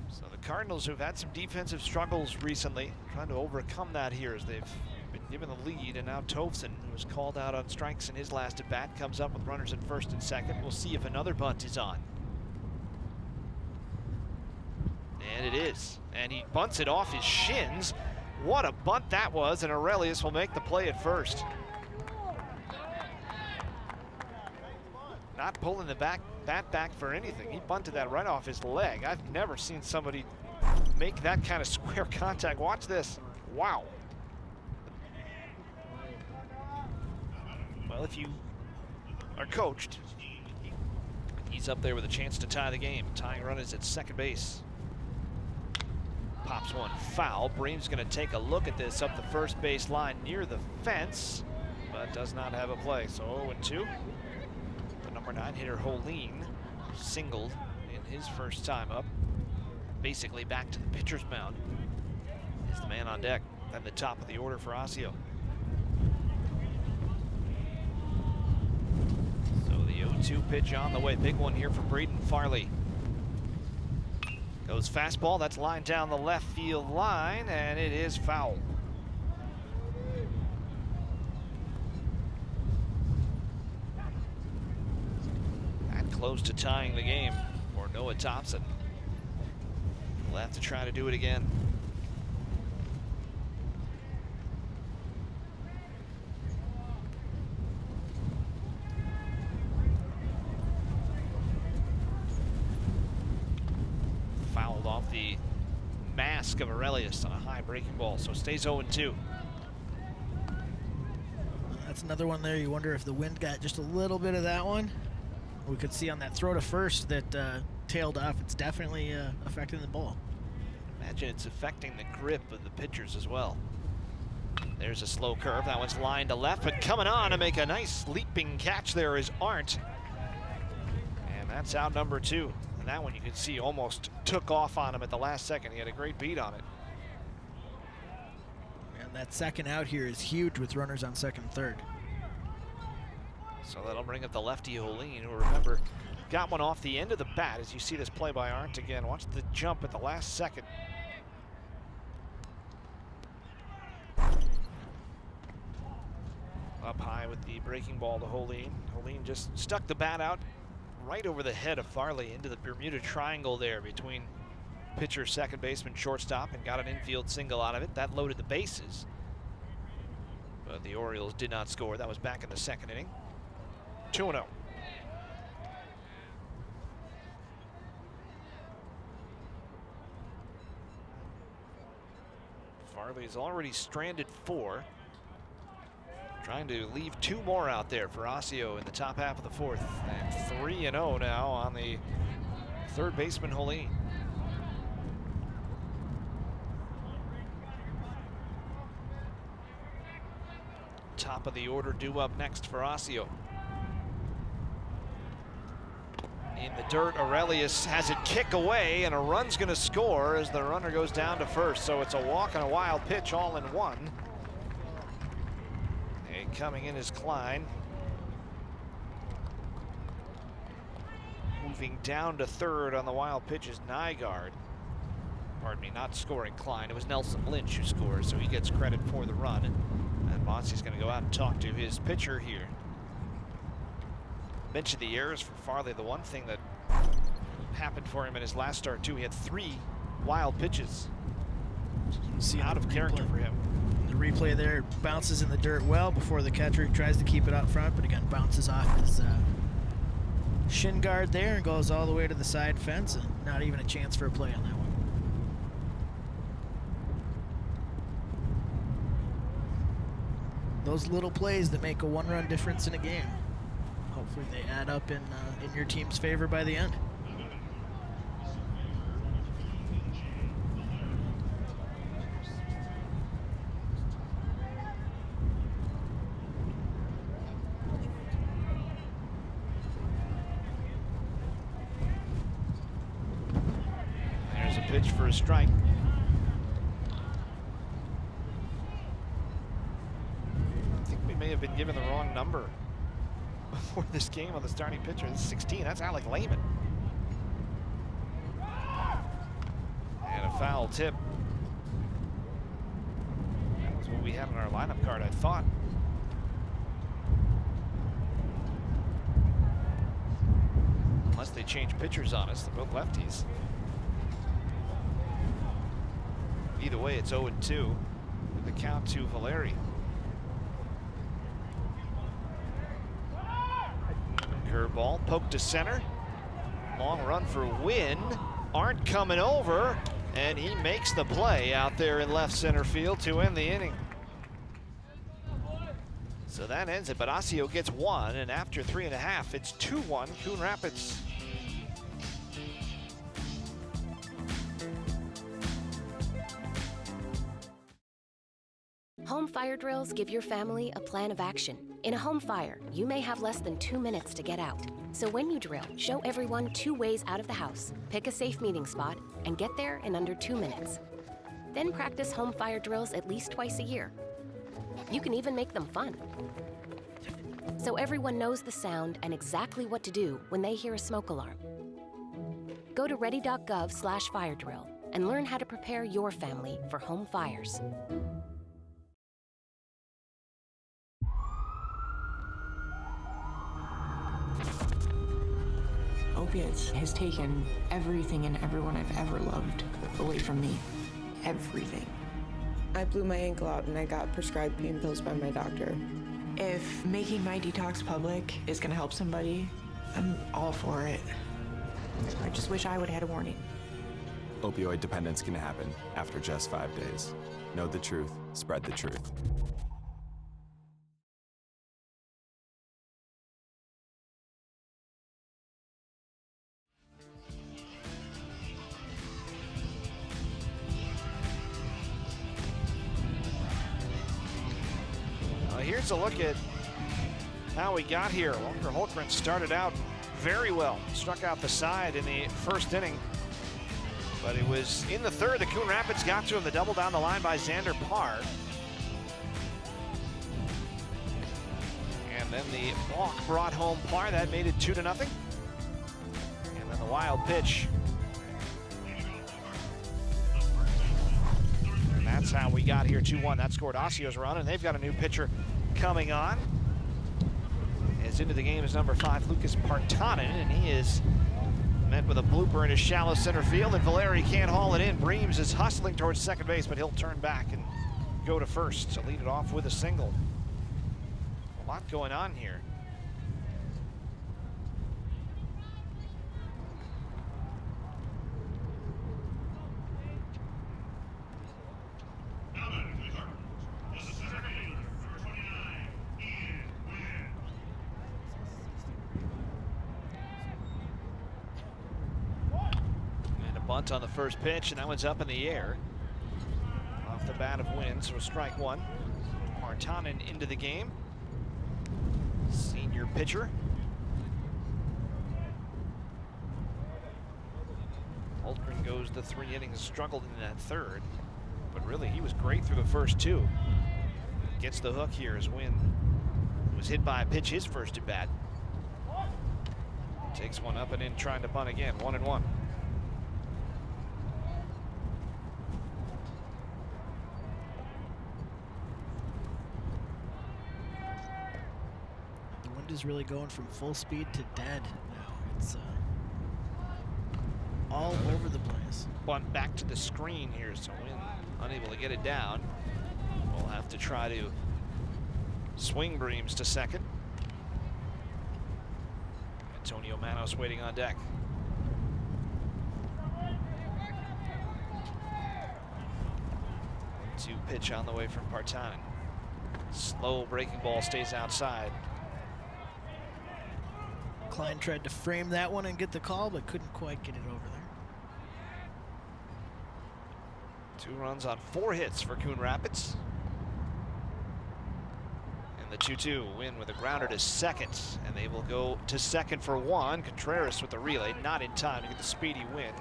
So the Cardinals, who've had some defensive struggles recently, trying to overcome that here as they've been given the lead, and now Tovson, who was called out on strikes in his last at bat, comes up with runners at first and second. We'll see if another bunt is on. And it is. And he bunts it off his shins. What a bunt that was, and Aurelius will make the play at first. Not pulling the bat back for anything. He bunted that right off his leg. I've never seen somebody make that kind of square contact. Watch this. Wow. Well, if you are coached, he's up there with a chance to tie the game. Tying run is at second base. Pops one foul. Bream's going to take a look at this up the first base line near the fence, but does not have a play. So 0-2. The number 9 hitter, Holleen, singled in his first time up. Basically back to the pitcher's mound. Is the man on deck at the top of the order for Osseo. So the 0-2 pitch on the way. Big one here from Braden Farley. Goes fastball, that's lined down the left field line, and it is foul. And close to tying the game for Noah Thompson. We'll have to try to do it again. Fouled off the mask of Aurelius on a high breaking ball, so it stays 0-2. That's another one there. You wonder if the wind got just a little bit of that one. We could see on that throw to first that tailed off. It's definitely affecting the ball. Imagine it's affecting the grip of the pitchers as well. There's a slow curve. That one's lined to left, but coming on to make a nice leaping catch there is Arndt. And that's out number 2. And that one you can see almost took off on him at the last second. He had a great beat on it. And that second out here is huge with runners on second and third. So that'll bring up the lefty Holleen, who, remember, got one off the end of the bat. As you see this play by Arndt again. Watch the jump at the last second. Up high with the breaking ball to Holleen. Holleen just stuck the bat out right over the head of Farley into the Bermuda Triangle there between pitcher, second baseman, shortstop, and got an infield single out of it. That loaded the bases. But the Orioles did not score. That was back in the second inning. 2-0. Farley's already stranded 4. Trying to leave 2 more out there for Osseo in the top half of the 4th. And 3-0 now on the third baseman, Holini. Top of the order due up next for Osseo. In the dirt, Aurelius has it kick away, and a run's going to score as the runner goes down to first. So it's a walk and a wild pitch all in one. And coming in is Klein. Moving down to third on the wild pitch is Nygaard. Pardon me, not scoring Klein. It was Nelson Lynch who scored, so he gets credit for the run. And Monsi's going to go out and talk to his pitcher here. Mentioned the errors for Farley. The one thing that happened for him in his last start too, he had 3 wild pitches. See out of character for him. The replay there bounces in the dirt well before the catcher tries to keep it out front, but again bounces off his shin guard there and goes all the way to the side fence, and not even a chance for a play on that one. Those little plays that make a 1-run difference in a game. Hopefully they add up in your team's favor by the end. There's a pitch for a strike. I think we may have been given the wrong number before this game on the starting pitcher. This is 16. That's Alec Lehman. And a foul tip. That was what we had on our lineup card, I thought. Unless they change pitchers on us, they're both lefties. Either way, it's 0-2 with the count to Valeri. Curveball poked to center. Long run for Wynn. Aren't coming over, and he makes the play out there in left center field to end the inning. So that ends it, but Osseo gets 1, and after 3.5, it's 2-1 Coon Rapids. Home fire drills give your family a plan of action. In a home fire, you may have less than 2 minutes to get out. So when you drill, show everyone 2 ways out of the house, pick a safe meeting spot, and get there in under 2 minutes. Then practice home fire drills at least twice a year. You can even make them fun. So everyone knows the sound and exactly what to do when they hear a smoke alarm. Go to ready.gov/fire drill and learn how to prepare your family for home fires. Opiates has taken everything and everyone I've ever loved away from me. Everything. I blew my ankle out and I got prescribed pain pills by my doctor. If making my detox public is gonna help somebody, I'm all for it. I just wish I would have had a warning. Opioid dependence can happen after just 5 days. Know the truth, spread the truth. Here's a look at how we got here. Walker Holtgren started out very well. Struck out the side in the first inning. But it was in the third that Coon Rapids got to him. The double down the line by Xander Parr. And then the walk brought home Parr. That made it 2-0. And then the wild pitch. And that's how we got here 2-1. That scored Osseo's run, and they've got a new pitcher coming on. As into the game is number 5, Lucas Partanen, and he is met with a blooper in his shallow center field, and Valeri can't haul it in. Breams is hustling towards second base, but he'll turn back and go to first to lead it off with a single. A lot going on here. bunt on the first pitch, and that one's up in the air. Off the bat of Wynn, so strike one. Partanen into the game. Senior pitcher. Holtgren goes the 3 innings, struggled in that third, but really he was great through the first 2. Gets the hook here as Wynn was hit by a pitch his first at bat. Takes one up and in, trying to bunt again. 1-1. The wind is really going from full speed to dead now. It's all over the place. Bunt back to the screen here, so Wynn unable to get it down. We'll have to try to swing Breams to second. Antonio Manos waiting on deck. Two pitch on the way from Partanen. Slow breaking ball stays outside. Klein tried to frame that one and get the call, but couldn't quite get it over there. 2 runs on 4 hits for Coon Rapids. And the 2-2 win with a grounder to second, and they will go to second for 1. Contreras with the relay, not in time to get the speedy win.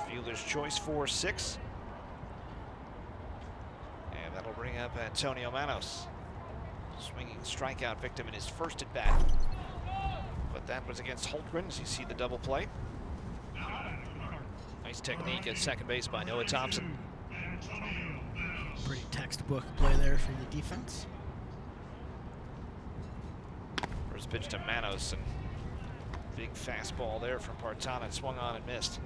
Fielder's choice 4-6. And that'll bring up Antonio Manos. Swinging strikeout victim in his first at bat. But that was against Holtgren, as you see the double play. Nice technique at second base by Noah Thompson. Pretty textbook play there for the defense. First pitch to Manos, and big fastball there from Partanen, swung on and missed.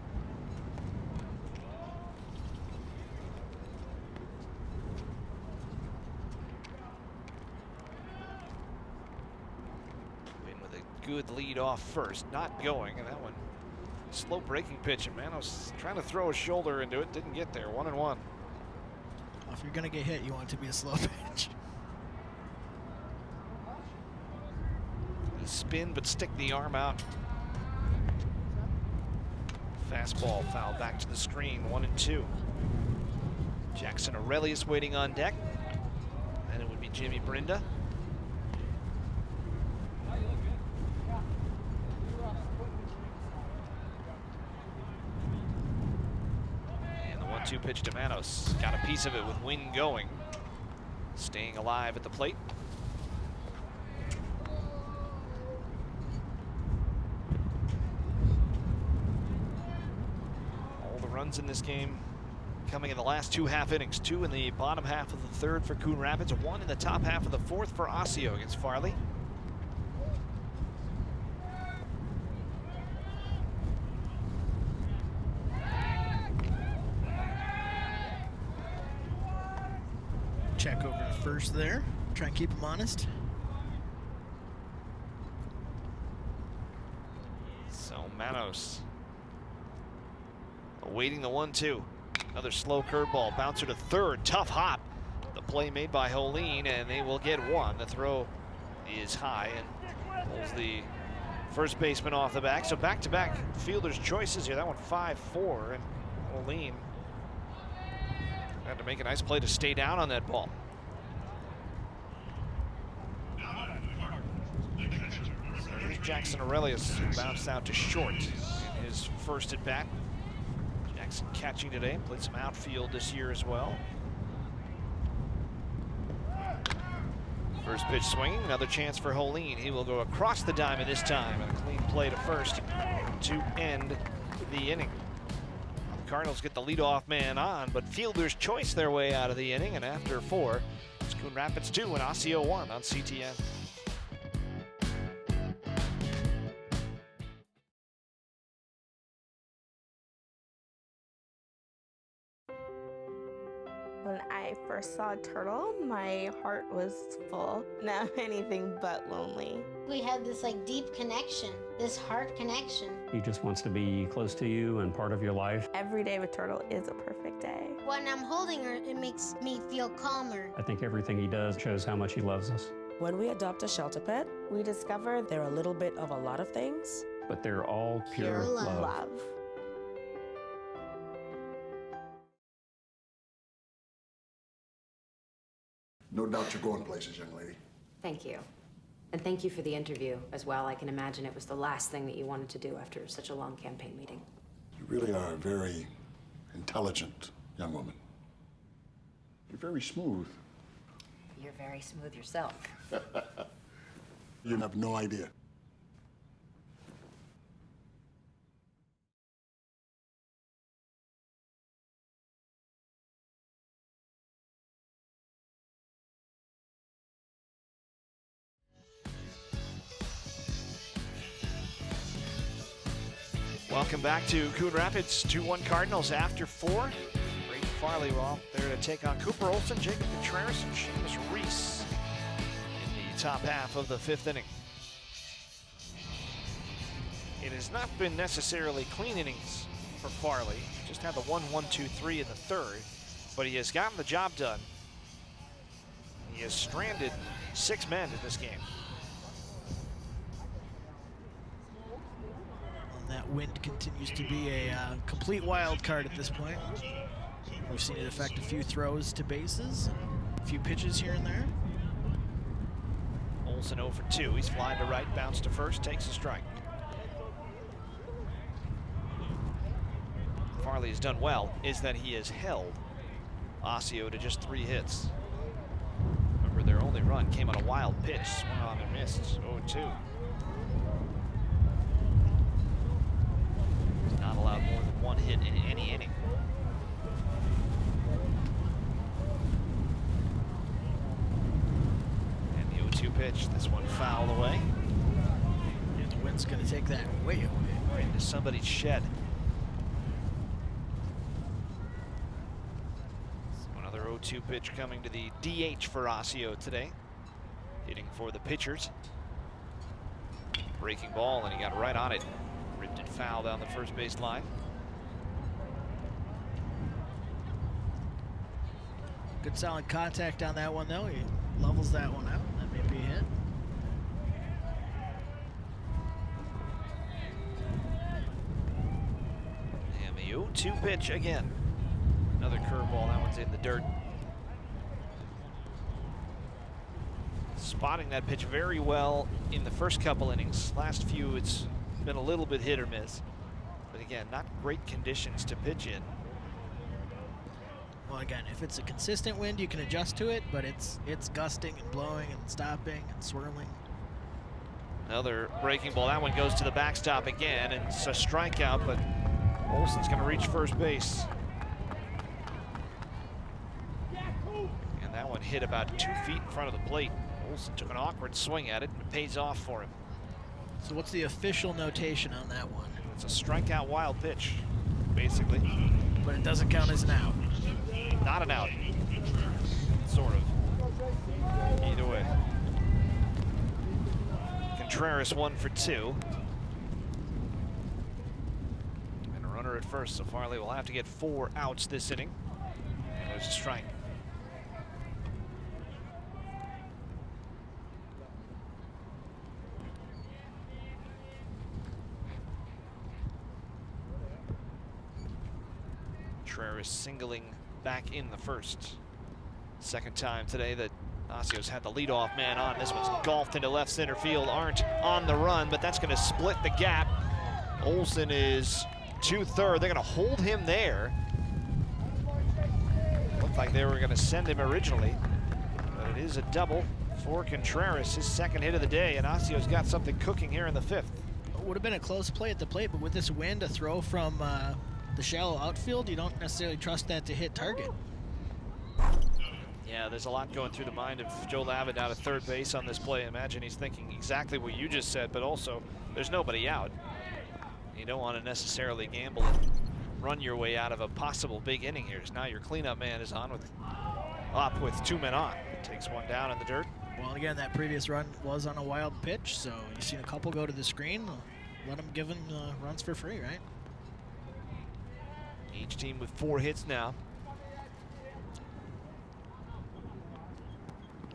Win with a good lead off first, not going, and that one slow breaking pitch, and Manos trying to throw a shoulder into it, didn't get there. 1-1. Well, if you're gonna get hit, you want it to be a slow pitch. Spin, but stick the arm out. Fastball fouled back to the screen, 1-2. Jackson Aurelius waiting on deck. Then it would be Jimmy Brinda. And the 1-2 pitch to Manos. Got a piece of it with Wynn going. Staying alive at the plate. Runs in this game coming in the last 2 half innings. 2 in the bottom half of the third for Coon Rapids, 1 in the top half of the fourth for Osseo against Farley. Check over to first there. Try and keep him honest. So Manos awaiting the 1-2. Another slow curveball, bouncer to third, tough hop. The play made by Holine, and they will get 1. The throw is high and pulls the first baseman off the back. So back-to-back fielder's choices here. That one 5-4, and Holine had to make a nice play to stay down on that ball. So here's Jackson Aurelius, who bounced out to short in his first at bat. Jackson catching today, played some outfield this year as well. First pitch swinging, another chance for Holine. He will go across the diamond this time, and a clean play to first to end the inning. The Cardinals get the leadoff man on, but fielders choice their way out of the inning, and after 4, it's Coon Rapids 2 and Osseo 1 on CTN. When I first saw a turtle, my heart was full. Now I'm anything but lonely. We have this like deep connection, this heart connection. He just wants to be close to you and part of your life. Every day with Turtle is a perfect day. When I'm holding her, it makes me feel calmer. I think everything he does shows how much he loves us. When we adopt a shelter pet, we discover they're a little bit of a lot of things, but they're all pure love. No doubt you're going places, young lady. Thank you. And thank you for the interview as well. I can imagine it was the last thing that you wanted to do after such a long campaign meeting. You really are a very intelligent young woman. You're very smooth. You're very smooth yourself. You have no idea. Welcome back to Coon Rapids. 2-1 Cardinals after 4. Brady Farley there to take on Cooper Olson, Jacob Contreras, and Seamus Reese in the top half of the 5th inning. It has not been necessarily clean innings for Farley. Just had the 1-1-2-3 in the 3rd, but he has gotten the job done. He has stranded 6 men in this game. That wind continues to be a complete wild card at this point. We've seen it affect a few throws to bases, a few pitches here and there. Olson 0 for 2. He's flying to right, bounce to first, takes a strike. Farley has done well is that he has held Osseo to just 3 hits. Remember, their only run came on a wild pitch, swung on and missed, 0-2. Not allowed more than 1 hit in any inning. And the 0-2 pitch, this one fouled away. And the wind's going to take that way away. Right into somebody's shed. So another 0-2 pitch coming to the DH for Osseo today. Hitting for the pitchers. Breaking ball, and he got right on it. Ripped it foul down the first base line. Good solid contact on that one, though. He levels that one out. That may be a hit. And the 0-2 pitch again. Another curveball. That one's in the dirt. Spotting that pitch very well in the first couple innings. Last few, it's been a little bit hit or miss. But again, not great conditions to pitch in. Well, again, if it's a consistent wind, you can adjust to it, but it's gusting and blowing and stopping and swirling. Another breaking ball. That one goes to the backstop again, and it's a strikeout, but Olson's going to reach first base. And that one hit about 2 feet in front of the plate. Olson took an awkward swing at it, and it pays off for him. So what's the official notation on that one? It's a strikeout wild pitch, basically. But it doesn't count as an out. Not an out. Sort of. Either way. Contreras 1 for 2. And a runner at first, so Farley will have to get 4 outs this inning. And there's a strike. Contreras singling back in the first. Second time today that Osseo's had the leadoff man on. This one's golfed into left center field. Aren't on the run, but that's going to split the gap. Olson is 2/3. They're going to hold him there. Looked like they were going to send him originally, but it is a double for Contreras, his 2nd hit of the day, and Osseo's got something cooking here in the 5th. It would have been a close play at the plate, but with this wind, a throw from the shallow outfield, you don't necessarily trust that to hit target. Yeah, there's a lot going through the mind of Joe Lavin out at third base on this play. Imagine he's thinking exactly what you just said, but also there's nobody out. You don't want to necessarily gamble and run your way out of a possible big inning here. Now your cleanup man is up with 2 men on. Takes one down in the dirt. Well, again, that previous run was on a wild pitch, so you've seen a couple go to the screen. Let them give them runs for free, right? Each team with 4 hits now.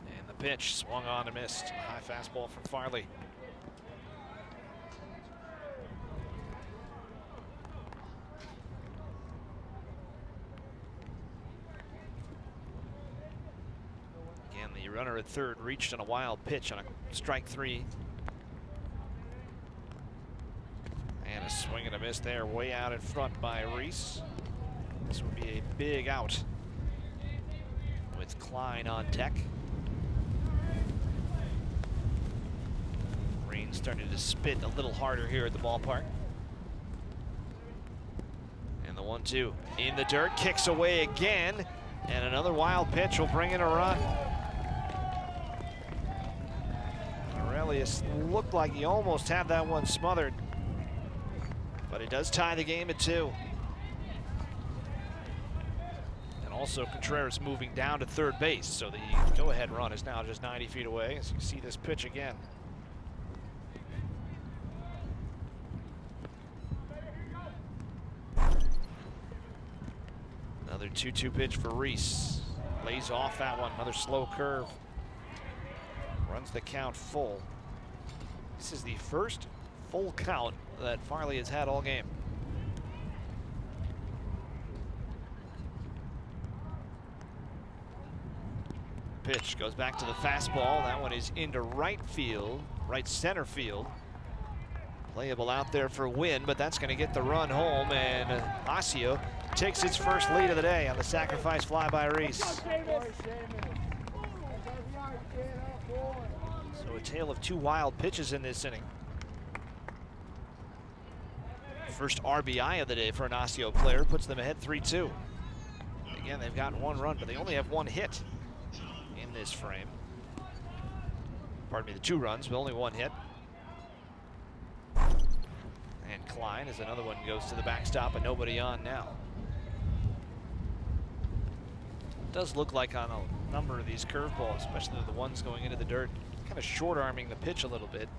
And the pitch swung on and missed. High fastball from Farley. Again, runner at third reached on a wild pitch on a strike 3. And a swing and a miss there, way out in front by Reese. This would be a big out with Klein on deck. Rain starting to spit a little harder here at the ballpark. And the 1-2 in the dirt, kicks away again, and another wild pitch will bring in a run. Aurelius looked like he almost had that one smothered, but it does tie the game at 2. And also Contreras moving down to third base, so the go-ahead run is now just 90 feet away as you see this pitch again. Another 2-2 pitch for Reese. Lays off that one, another slow curve. Runs the count full. This is the first full count that Farley has had all game. Pitch goes back to the fastball. That one is into right field, right center field. Playable out there for Wynn, but that's going to get the run home, and Osseo takes its first lead of the day on the sacrifice fly by Reese. So a tale of 2 wild pitches in this inning. First RBI of the day for an Osseo player, puts them ahead 3-2. Again, they've gotten 1 run, but they only have 1 hit in this frame. Pardon me, the 2 runs, but only 1 hit. And Klein, as another one goes to the backstop, but nobody on now. It does look like on a number of these curveballs, especially the ones going into the dirt, kind of short-arming the pitch a little bit.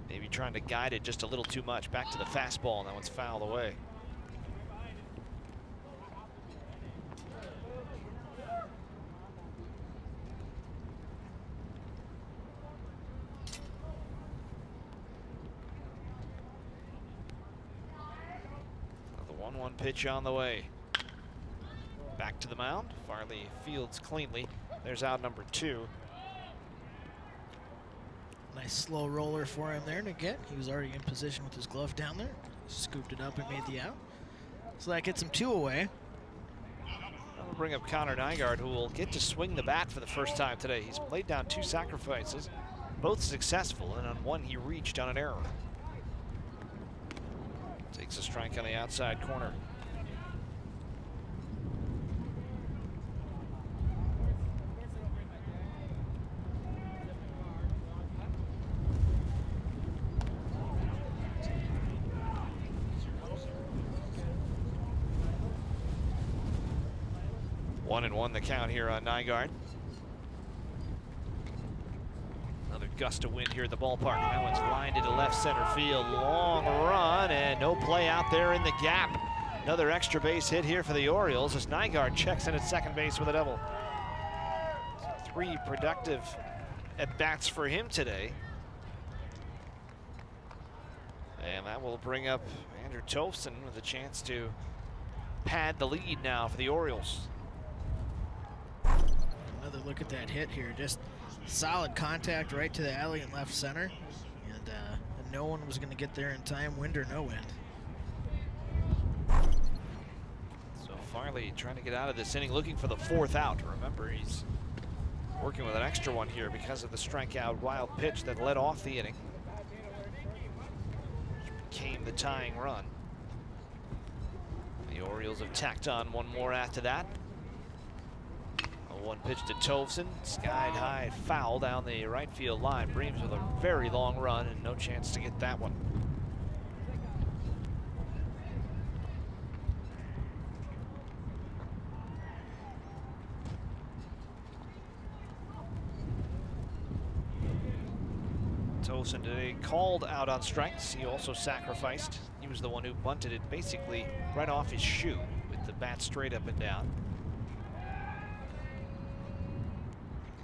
Maybe trying to guide it just a little too much. Back to the fastball, and that one's fouled away. The 1-1 pitch on the way. Back to the mound. Farley fields cleanly. There's out number 2. Nice slow roller for him there to get. He was already in position with his glove down there. Scooped it up and made the out. So that gets him 2 away. I'll bring up Connor Nygaard, who will get to swing the bat for the first time today. He's laid down 2 sacrifices, both successful, and on one he reached on an error. Takes a strike on the outside corner. One and one the count here on Nygaard. Another gust of wind here at the ballpark. That one's lined into left center field. Long run and no play out there in the gap. Another extra base hit here for the Orioles as Nygaard checks in at second base with a double. So 3 productive at-bats for him today. And that will bring up Andrew Tolfson with a chance to pad the lead now for the Orioles. Another look at that hit here. Just solid contact right to the alley in left center. And no one was going to get there in time, wind or no wind. So Farley trying to get out of this inning, looking for the 4th out. Remember, he's working with an extra one here because of the strikeout wild pitch that led off the inning, which became the tying run. The Orioles have tacked on 1 more after that. A 1 pitch to Tolfson, skied high, foul down the right field line. Breams with a very long run and no chance to get that one. Tolfson today called out on strikes. He also sacrificed. He was the one who bunted it basically right off his shoe with the bat straight up and down.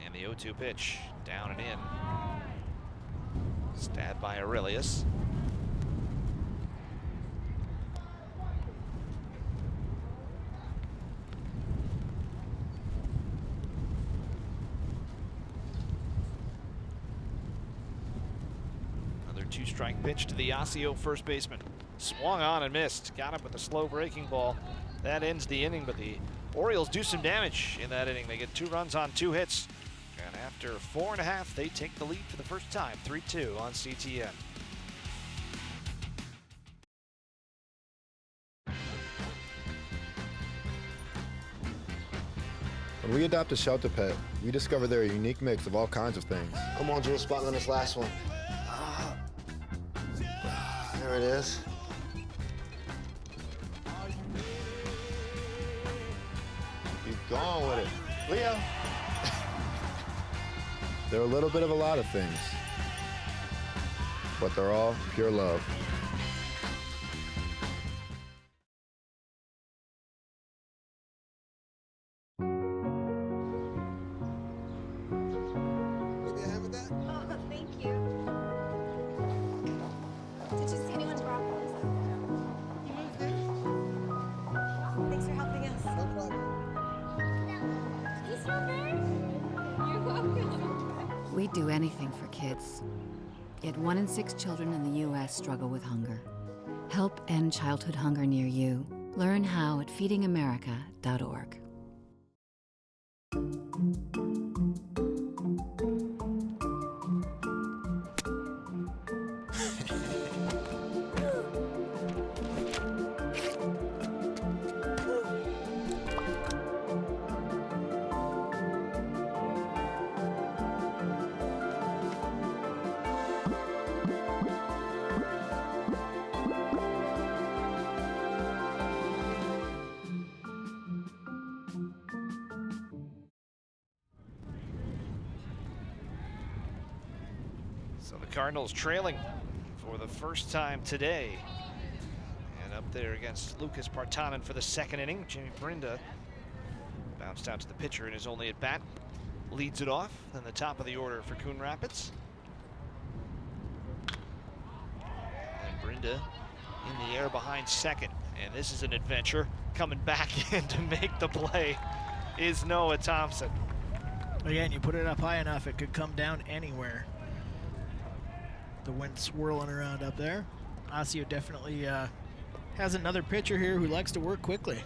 And the 0-2 pitch, down and in. Stabbed by Aurelius. 2-strike pitch to the Osseo first baseman. Swung on and missed. Got up with a slow breaking ball. That ends the inning, but the Orioles do some damage in that inning. They get 2 runs on 2 hits. And after 4 1/2, they take the lead for the first time, 3-2 on CTN. When we adopt a shelter pet, we discover they're a unique mix of all kinds of things. Come on, Jules, spot on this last one. There it is. Keep going with it. Leo. They're a little bit of a lot of things, but they're all pure love. We'd do anything for kids. Yet 1 in 6 children in the U.S. struggle with hunger. Help end childhood hunger near you. Learn how at feedingamerica.org. So the Cardinals trailing for the first time today. And up there against Lucas Partanen for the second inning. Jimmy Brinda bounced out to the pitcher in his only at bat. Leads it off. Then the top of the order for Coon Rapids. And Brinda in the air behind second. And this is an adventure. Coming back in to make the play is Noah Thompson. Again, you put it up high enough, it could come down anywhere. The wind swirling around up there. Osseo definitely has another pitcher here who likes to work quickly.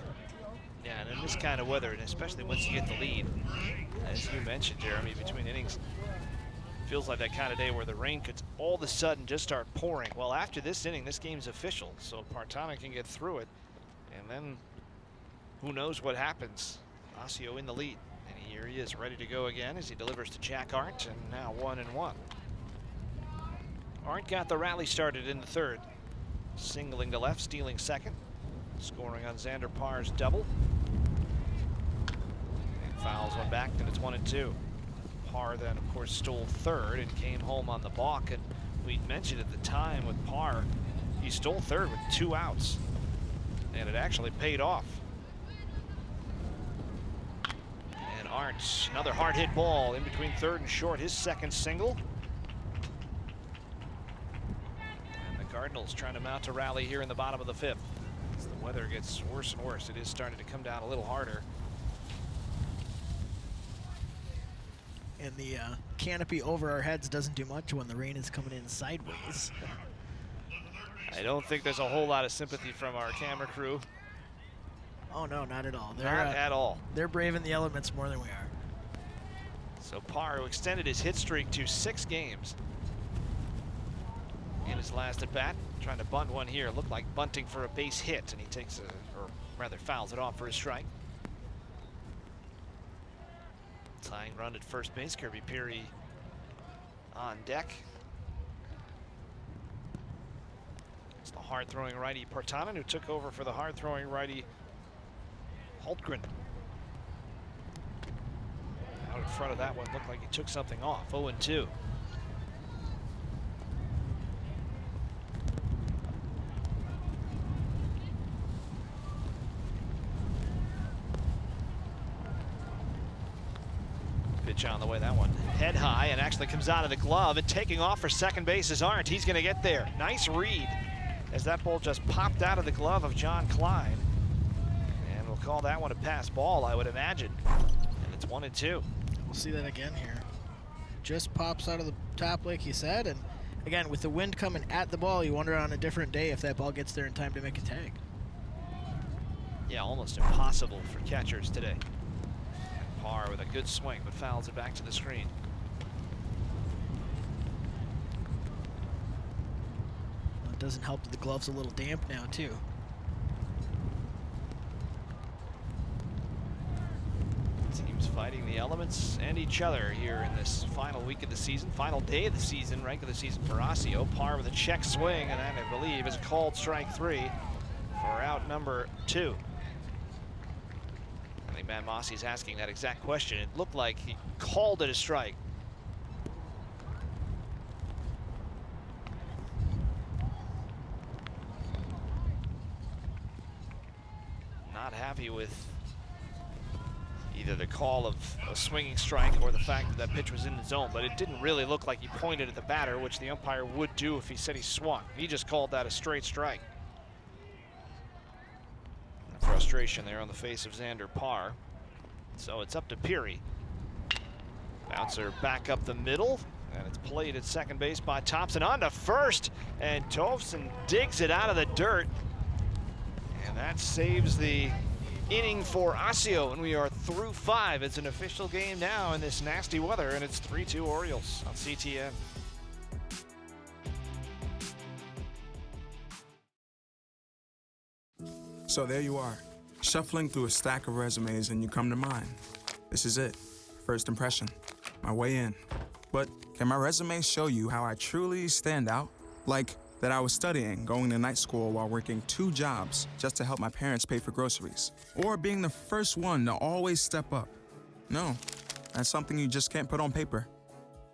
Yeah, and in this kind of weather, and especially once you get the lead, as you mentioned, Jeremy, between innings, feels like that kind of day where the rain could all of a sudden just start pouring. Well, after this inning, this game's official, so Partanen can get through it, and then who knows what happens. Osseo in the lead, and here he is ready to go again as he delivers to Jack Arndt, and now 1-1. Arndt got the rally started in the third, singling to left, stealing second, scoring on Xander Parr's double, and fouls one back, and it's 1-2. Parr then, of course, stole third and came home on the balk, and we mentioned at the time with Parr, he stole third with 2 outs, and it actually paid off. And Arndt, another hard hit ball in between third and short, his second single. Cardinals trying to mount a rally here in the bottom of the 5th. As the weather gets worse and worse, it is starting to come down a little harder. And the canopy over our heads doesn't do much when the rain is coming in sideways. I don't think there's a whole lot of sympathy from our camera crew. Oh no, not at all. Not at all. They're braving the elements more than we are. So Parr, who extended his hit streak to 6 games in his last at bat, trying to bunt one here. Looked like bunting for a base hit, and he takes or rather fouls it off for a strike. Tying run at first base, Kirby Peary on deck. It's the hard-throwing righty Partanen, who took over for the hard-throwing righty Hultgren. Out in front of that one, looked like he took something off. 0-2. Pitch on the way, that one head high and actually comes out of the glove, and taking off for second base is Arndt. He's going to get there. Nice read as that ball just popped out of the glove of John Klein. And we'll call that one a pass ball, I would imagine. And it's 1-2. We'll see that again here. Just pops out of the top like you said, and Again, with the wind coming at the ball, you wonder on a different day if that ball gets there in time to make a tag. Yeah, almost impossible for catchers today. And Parr with a good swing, but fouls it back to the screen. Well, it doesn't help that the glove's a little damp now, too. Teams fighting the elements and each other here in this final week of the season, final day of the season, regular season for Osseo. Parr with a check swing, and that, I believe, is called strike 3 for out number 2. I think Matt Mossey's asking that exact question. It looked like he called it a strike. Not happy with either the call of a swinging strike or the fact that that pitch was in the zone, but it didn't really look like he pointed at the batter, which the umpire would do if he said he swung. He just called that a straight strike. Frustration there on the face of Xander Parr. So it's up to Peary. Bouncer back up the middle, and it's played at second base by Thompson. On to first, and Tovson digs it out of the dirt. And that saves the inning for Osseo, and we are through 5. It's an official game now in this nasty weather, and it's 3-2 Orioles on CTN. So there you are, shuffling through a stack of resumes, and you come to mine. This is it, first impression, my way in. But can my resume show you how I truly stand out? Like that I was studying, going to night school while working 2 jobs just to help my parents pay for groceries. Or being the first one to always step up. No, that's something you just can't put on paper.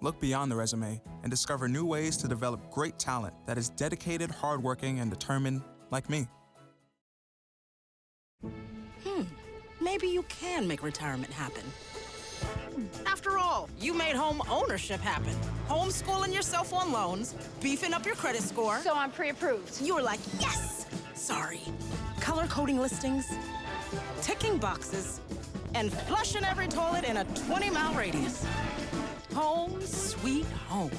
Look beyond the resume and discover new ways to develop great talent that is dedicated, hardworking, and determined like me. Maybe you can make retirement happen. After all, you made home ownership happen. Homeschooling yourself on loans, beefing up your credit score. So I'm pre-approved. You were like, yes! Sorry. Color coding listings, ticking boxes, and flushing every toilet in a 20-mile radius. Home sweet home.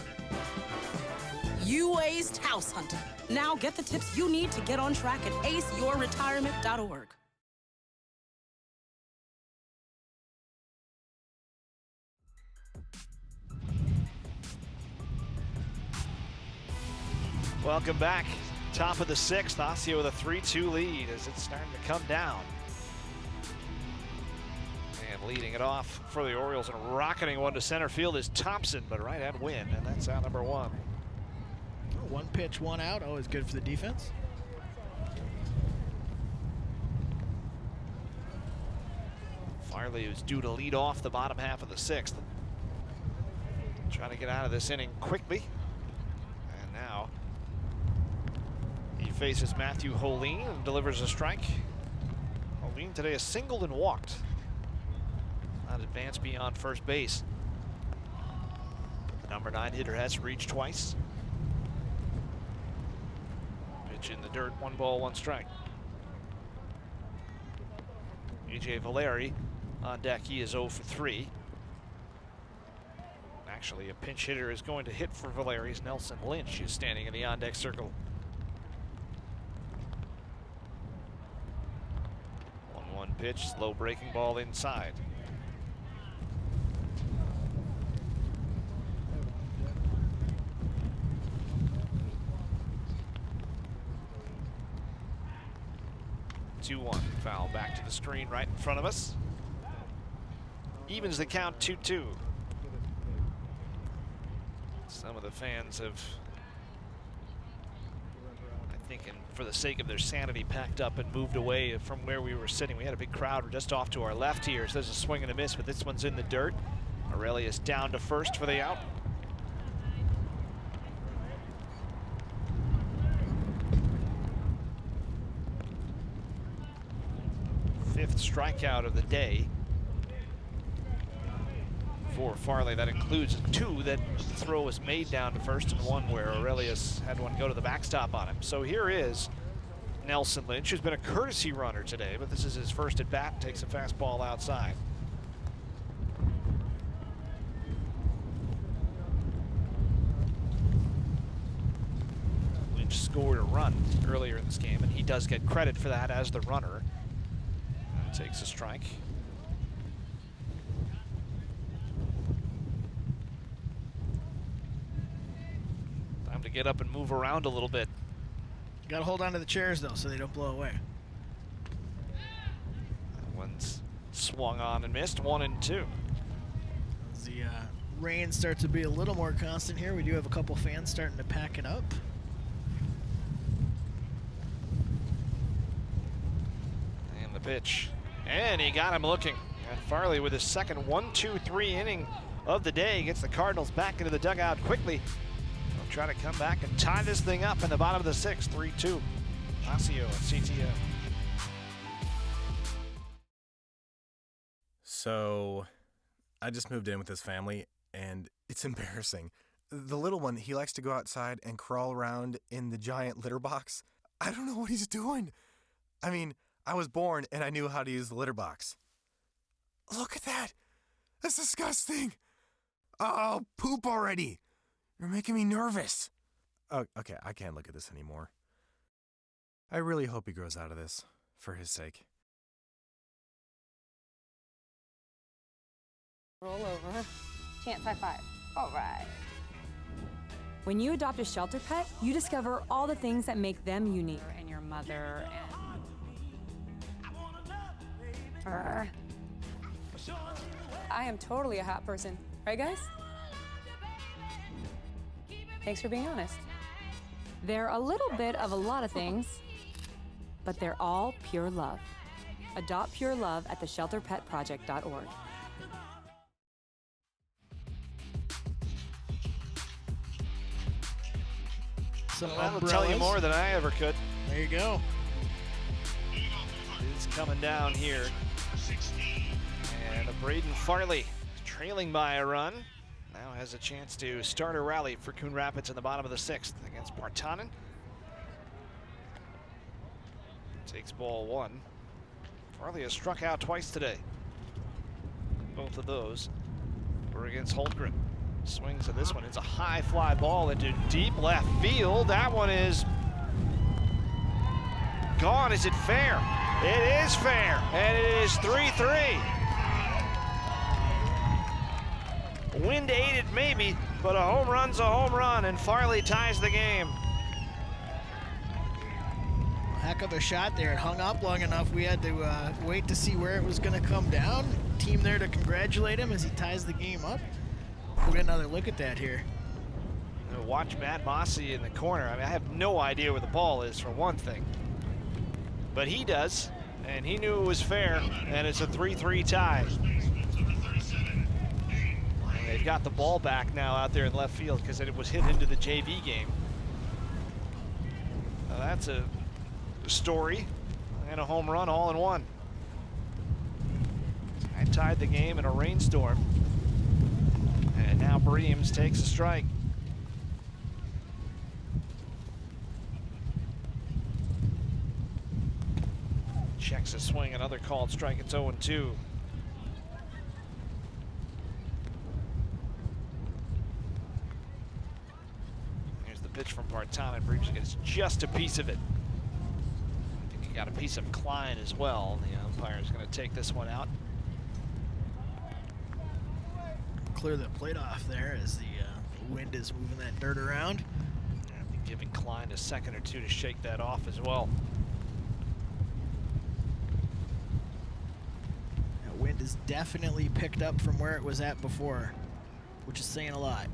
You aced house hunting. Now get the tips you need to get on track at aceyourretirement.org. Welcome back. Top of the 6th, Osseo with a 3-2 lead as it's starting to come down. And leading it off for the Orioles and rocketing one to center field is Thompson, but right at Wynn, and that's out number 1. 1 pitch, 1 out, always good for the defense. Farley is due to lead off the bottom half of the 6th. Trying to get out of this inning quickly. And now he faces Matthew Holine and delivers a strike. Holine today has singled and walked. Not advanced beyond first base. The number 9 hitter has reached twice. Pitch in the dirt, 1 ball, 1 strike. A.J. Valeri on deck, he is 0 for 3. Actually, a pinch hitter is going to hit for Valeri's Nelson Lynch, who's standing in the on-deck circle. 1-1 pitch, slow breaking ball inside. Two-one, foul back to the screen right in front of us. Evens the count 2-2. Some of the fans have, I think, for the sake of their sanity, packed up and moved away from where we were sitting. We had a big crowd just off to our left here, so there's a swing and a miss, but this one's in the dirt. Aurelius down to first for the out. Fifth strikeout of the day for Farley. That includes 2 that the throw was made down to first and 1 where Aurelius had one go to the backstop on him. So here is Nelson Lynch, who's been a courtesy runner today, but this is his first at bat, takes a fastball outside. scored a run earlier in this game, and he does get credit for that as the runner. And takes a strike. Time to get up and move around a little bit. Got to hold on to the chairs, though, so they don't blow away. That one's swung on and missed, 1-2. As the rain starts to be a little more constant here, we do have a couple fans starting to pack it up. And the pitch. And he got him looking. And Farley with his second 1-2-3 inning of the day gets the Cardinals back into the dugout quickly. They'll try to come back and tie this thing up in the bottom of the sixth, 3-2. Osseo and CTO. So, I just moved in with his family, and it's embarrassing. The little one, he likes to go outside and crawl around in the giant litter box. I don't know what he's doing. I mean, I was born and I knew how to use the litter box. Look at that. That's disgusting. Oh, poop already. You're making me nervous. Oh, okay, I can't look at this anymore. I really hope he grows out of this, for his sake. Roll over. Chance high five. All right. When you adopt a shelter pet, you discover all the things that make them unique. And your mother and... I am totally a hot person. Right, guys? Thanks for being honest. They're a little bit of a lot of things, but they're all pure love. Adopt pure love at theshelterpetproject.org. That'll tell you more than I ever could. There you go. It's coming down here. And Braden Farley, trailing by a run, now has a chance to start a rally for Coon Rapids in the bottom of the sixth against Partanen. Takes ball one. Farley has struck out twice today. Both of those were against Holtgren. Swings at this one. It's a high fly ball into deep left field. That one is gone. Is it fair? It is fair, and it is 3-3. Wind aided maybe, but a home run's a home run, and Farley ties the game. Heck of a shot there. It hung up long enough. We had to wait to see where it was going to come down. Team there to congratulate him as he ties the game up. We'll get another look at that here. Watch Matt Mossy in the corner. I mean, I have no idea where the ball is, for one thing. But he does, and he knew it was fair, and it's a 3-3 tie. And they've got the ball back now out there in left field because it was hit into the JV game. Now that's a story and a home run all in one. I tied the game in a rainstorm. And now Breams takes a strike. Checks a swing, another called strike. It's 0-2. Here's the pitch from Partanen. Breams gets just a piece of it. I think he got a piece of Klein as well. The umpire is going to take this one out. Clear the plate off there as the wind is moving that dirt around. I've been giving Klein a second or two to shake that off as well. That wind is definitely picked up from where it was at before, which is saying a lot.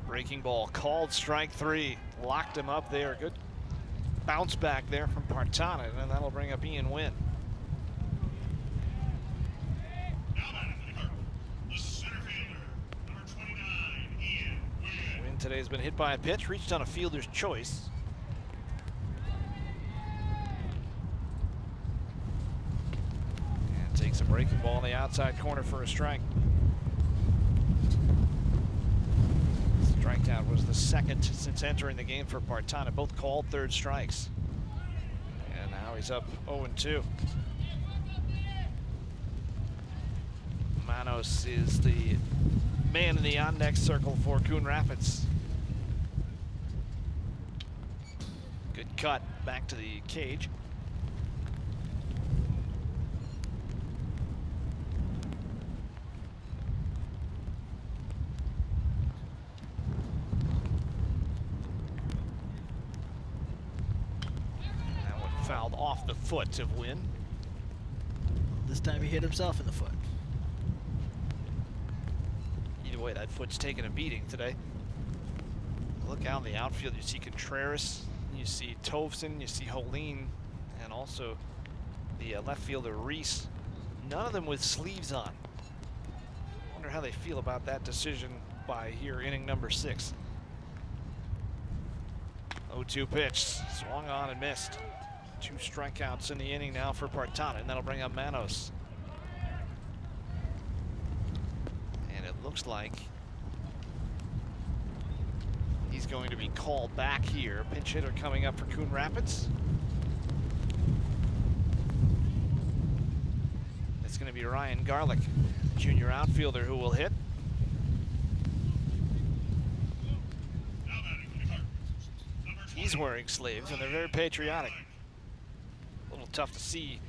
Breaking ball, called strike three. Locked him up there. Good bounce back there from Partanen, and that'll bring up Ian Wynn. Wynn today has been hit by a pitch, reached on a fielder's choice. And takes a breaking ball in the outside corner for a strike. Strikeout was the second since entering the game for Partanen. Both called third strikes. And now he's up 0-2. Manos is the man in the on-deck circle for Coon Rapids. Good cut back to the cage. That one fouled off the foot of Wynn. This time he hit himself in the foot. Either way, that foot's taking a beating today. Look out in the outfield, you see Contreras, you see Tovson, you see Holleen, and also the left fielder Reese. None of them with sleeves on. Wonder how they feel about that decision by here, inning number 6. 0-2 pitch, swung on and missed. 2 strikeouts in the inning now for Partana, and that'll bring up Manos. And it looks like he's going to be called back here. Pinch hitter coming up for Coon Rapids. It's going to be Ryan Garlick, junior outfielder, who will hit. He's wearing sleeves, and they're very patriotic. A little tough to see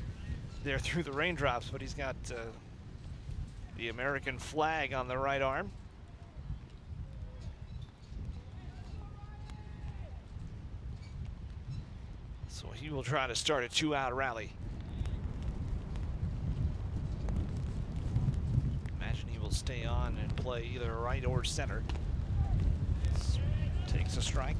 there through the raindrops, but he's got the American flag on the right arm. So he will try to start a 2-out rally. Imagine he will stay on and play either right or center. Takes a strike.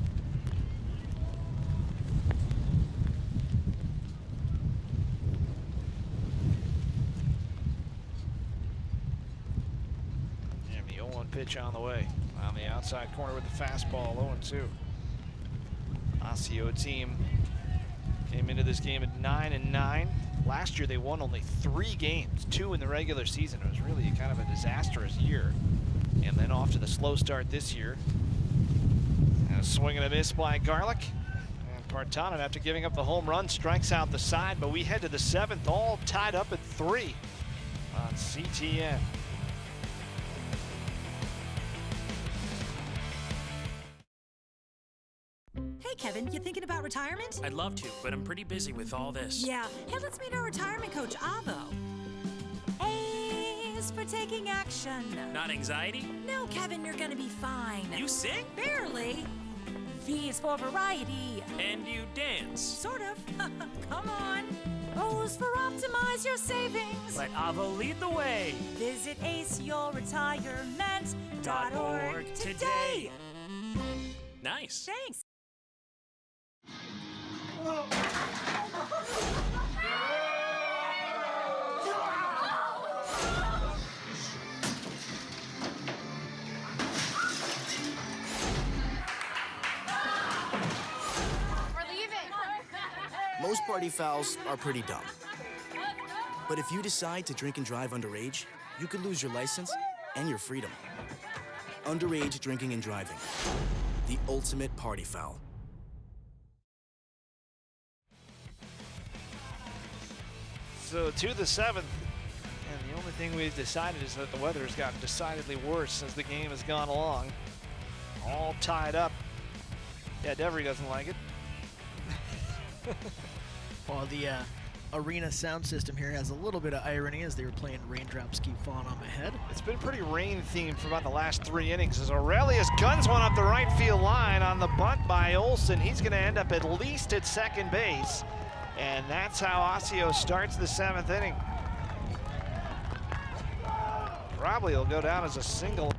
And the 0-1 pitch on the way. On the outside corner with the fastball, 0-2. Osseo team came into this game at 9-9. Last year they won only 3 games, 2 in the regular season. It was really kind of a disastrous year. And then off to the slow start this year. And a swing and a miss by Garlick. And Partana, after giving up the home run, strikes out the side, but we head to the 7th, all tied up at 3 on CTN. Hey, Kevin, you thinking about retirement? I'd love to, but I'm pretty busy with all this. Yeah. Hey, let's meet our retirement coach, Avo. A is for taking action. Not anxiety? No, Kevin, you're gonna be fine. You sing? Barely. V is for variety. And you dance? Sort of. Come on. O is for optimize your savings. Let Avo lead the way. Visit aceyourretirement.org today. Nice. Thanks. Most party fouls are pretty dumb. But if you decide to drink and drive underage, you could lose your license and your freedom. Underage drinking and driving. The ultimate party foul. So to the 7th, and the only thing we've decided is that the weather has gotten decidedly worse as the game has gone along. All tied up. Yeah, Devery doesn't like it. Well, the arena sound system here has a little bit of irony as they were playing Raindrops Keep Falling on My Head. It's been pretty rain-themed for about the last 3 innings as Aurelius guns one up the right field line on the bunt by Olsen. He's going to end up at least at second base. And that's how Osseo starts the 7th inning. Probably will go down as a single.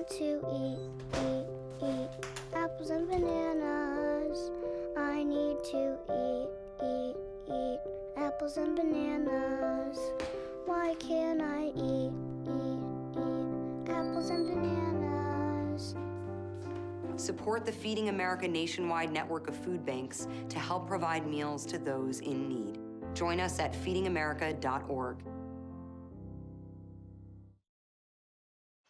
want to eat apples and bananas. I need to eat apples and bananas. Why can't I eat apples and bananas? Support the Feeding America nationwide network of food banks to help provide meals to those in need. Join us at feedingamerica.org.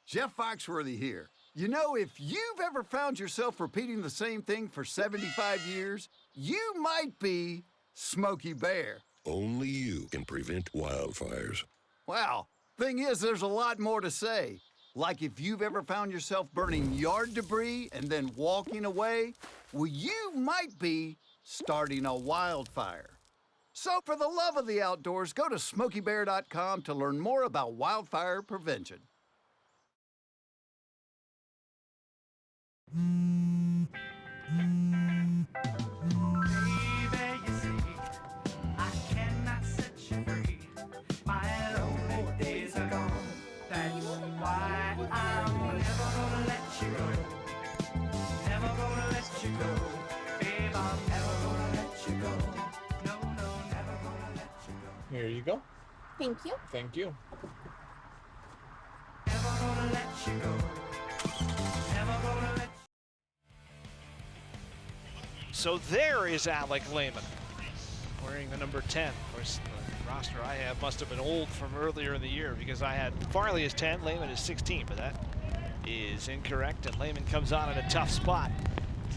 Jeff Foxworthy here. You know, if you've ever found yourself repeating the same thing for 75 years, you might be Smokey Bear. Only you can prevent wildfires. Well, thing is, there's a lot more to say. Like if you've ever found yourself burning yard debris and then walking away, well, you might be starting a wildfire. So for the love of the outdoors, go to SmokeyBear.com to learn more about wildfire prevention. Here you go. Thank you. Thank you. So there is Alec Lehman, wearing the number 10. Of course, the roster I have must have been old from earlier in the year because I had Farley as 10, Lehman is 16, but that is incorrect, and Lehman comes on in a tough spot.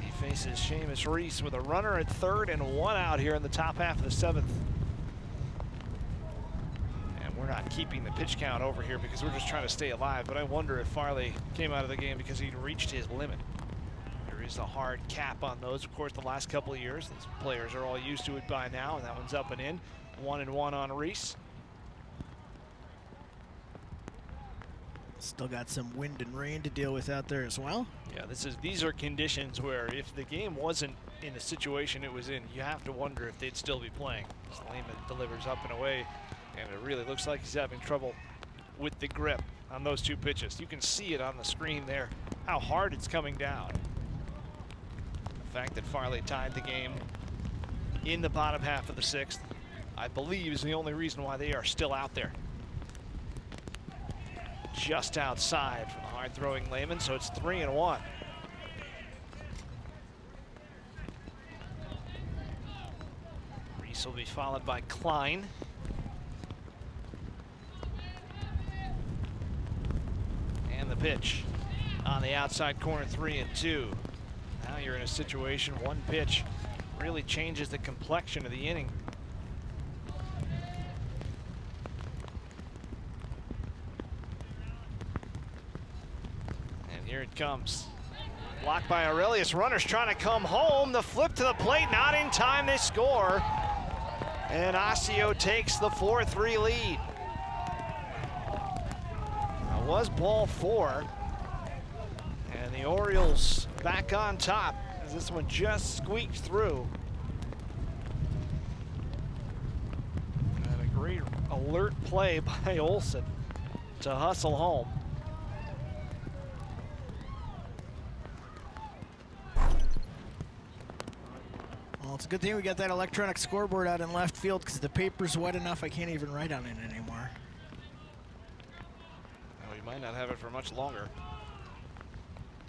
He faces Seamus Reese with a runner at third and one out here in the top half of the seventh. And we're not keeping the pitch count over here because we're just trying to stay alive, but I wonder if Farley came out of the game because he'd reached his limit. There is a hard cap on those, of course, the last couple of years. These players are all used to it by now, and that one's up and in. 1-1 on Reese. Still got some wind and rain to deal with out there as well. Yeah, these are conditions where if the game wasn't in the situation it was in, you have to wonder if they'd still be playing. Lehman delivers up and away, and it really looks like he's having trouble with the grip on those two pitches. You can see it on the screen there, how hard it's coming down. The fact that Farley tied the game in the bottom half of the sixth, I believe, is the only reason why they are still out there. Just outside from the hard-throwing Lehman, so it's 3-1. Reese will be followed by Klein. And the pitch on the outside corner, 3-2. Now you're in a situation, one pitch really changes the complexion of the inning. Here it comes. Blocked by Aurelius. Runners trying to come home. The flip to the plate, not in time. They score. And Osseo takes the 4-3 lead. That was ball 4. And the Orioles back on top as this one just squeaked through. And a great alert play by Olsen to hustle home. Well, it's a good thing we got that electronic scoreboard out in left field because the paper's wet enough I can't even write on it anymore. Well, we might not have it for much longer,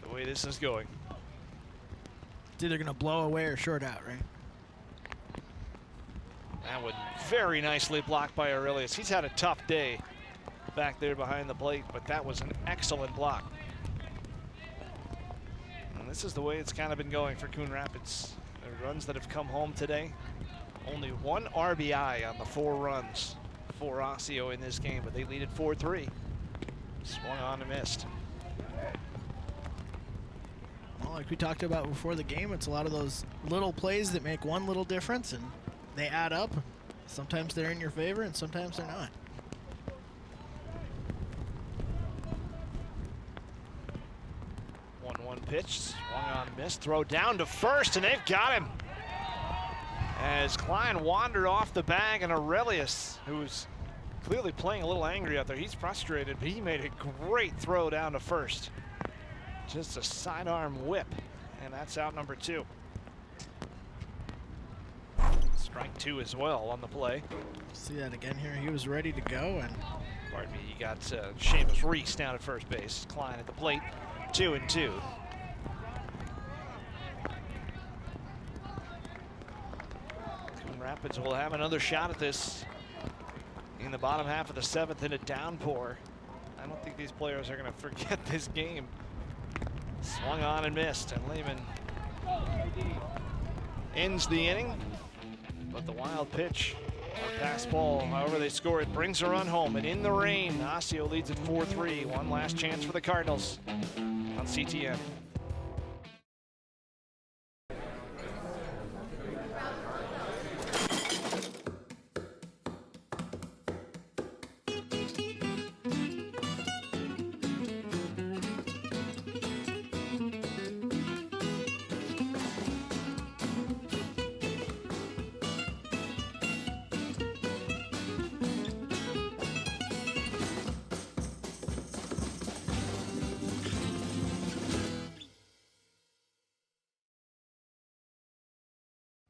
the way this is going. It's either going to blow away or short out, right? That one very nicely blocked by Aurelius. He's had a tough day back there behind the plate, but that was an excellent block. And this is the way it's kind of been going for Coon Rapids. The runs that have come home today, only one RBI on the 4 runs for Osseo in this game, but they lead at 4-3. Swung on and missed. Well, like we talked about before the game, it's a lot of those little plays that make one little difference, and they add up. Sometimes they're in your favor, and sometimes they're not. Pitch, swung on, missed, throw down to first, and they've got him. As Klein wandered off the bag, and Aurelius, who's clearly playing a little angry out there, he's frustrated, but he made a great throw down to first. Just a sidearm whip, and that's out number 2. Strike 2 as well on the play. See that again here. He was ready to go, and pardon me, he got Seamus Reese down at first base. Klein at the plate, 2-2. Coon Rapids will have another shot at this in the bottom half of the 7th in a downpour. I don't think these players are going to forget this game. Swung on and missed, and Lehman ends the inning. But the wild pitch, or pass ball, however they score it, brings a run home. And in the rain, Osseo leads at 4-3. One last chance for the Cardinals on CTN.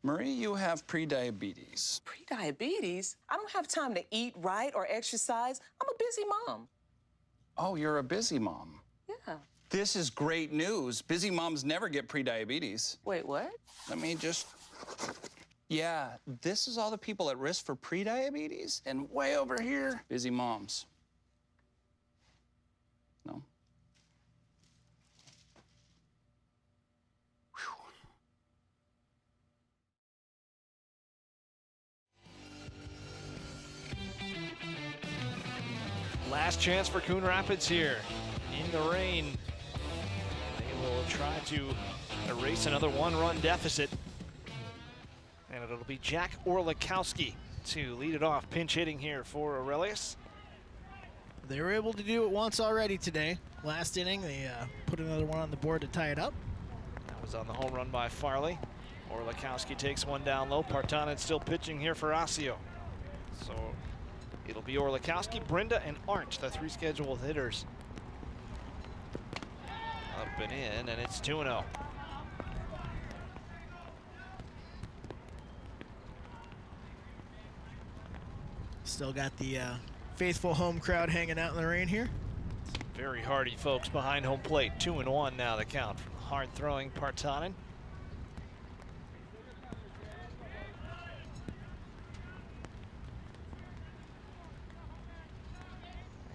Marie, you have prediabetes. Prediabetes? I don't have time to eat right or exercise. I'm a busy mom. Oh, you're a busy mom. Yeah. This is great news. Busy moms never get prediabetes. Wait, what? Let me just... Yeah, this is all the people at risk for prediabetes, and way over here, busy moms. No? Last chance for Coon Rapids here. In the rain, they will try to erase another one-run deficit. And it'll be Jack Orlikowski to lead it off. Pinch hitting here for Aurelius. they were able to do it once already today. Last inning, they put another one on the board to tie it up. That was on the home run by Farley. Orlikowski takes one down low. Partanen still pitching here for Osseo. So it'll be Orlikowski, Brenda, and Arndt, the three scheduled hitters. Up and in, and it's 2-0. Still got the faithful home crowd hanging out in the rain here. Very hardy folks behind home plate. 2-1 now the count from hard throwing Partanen.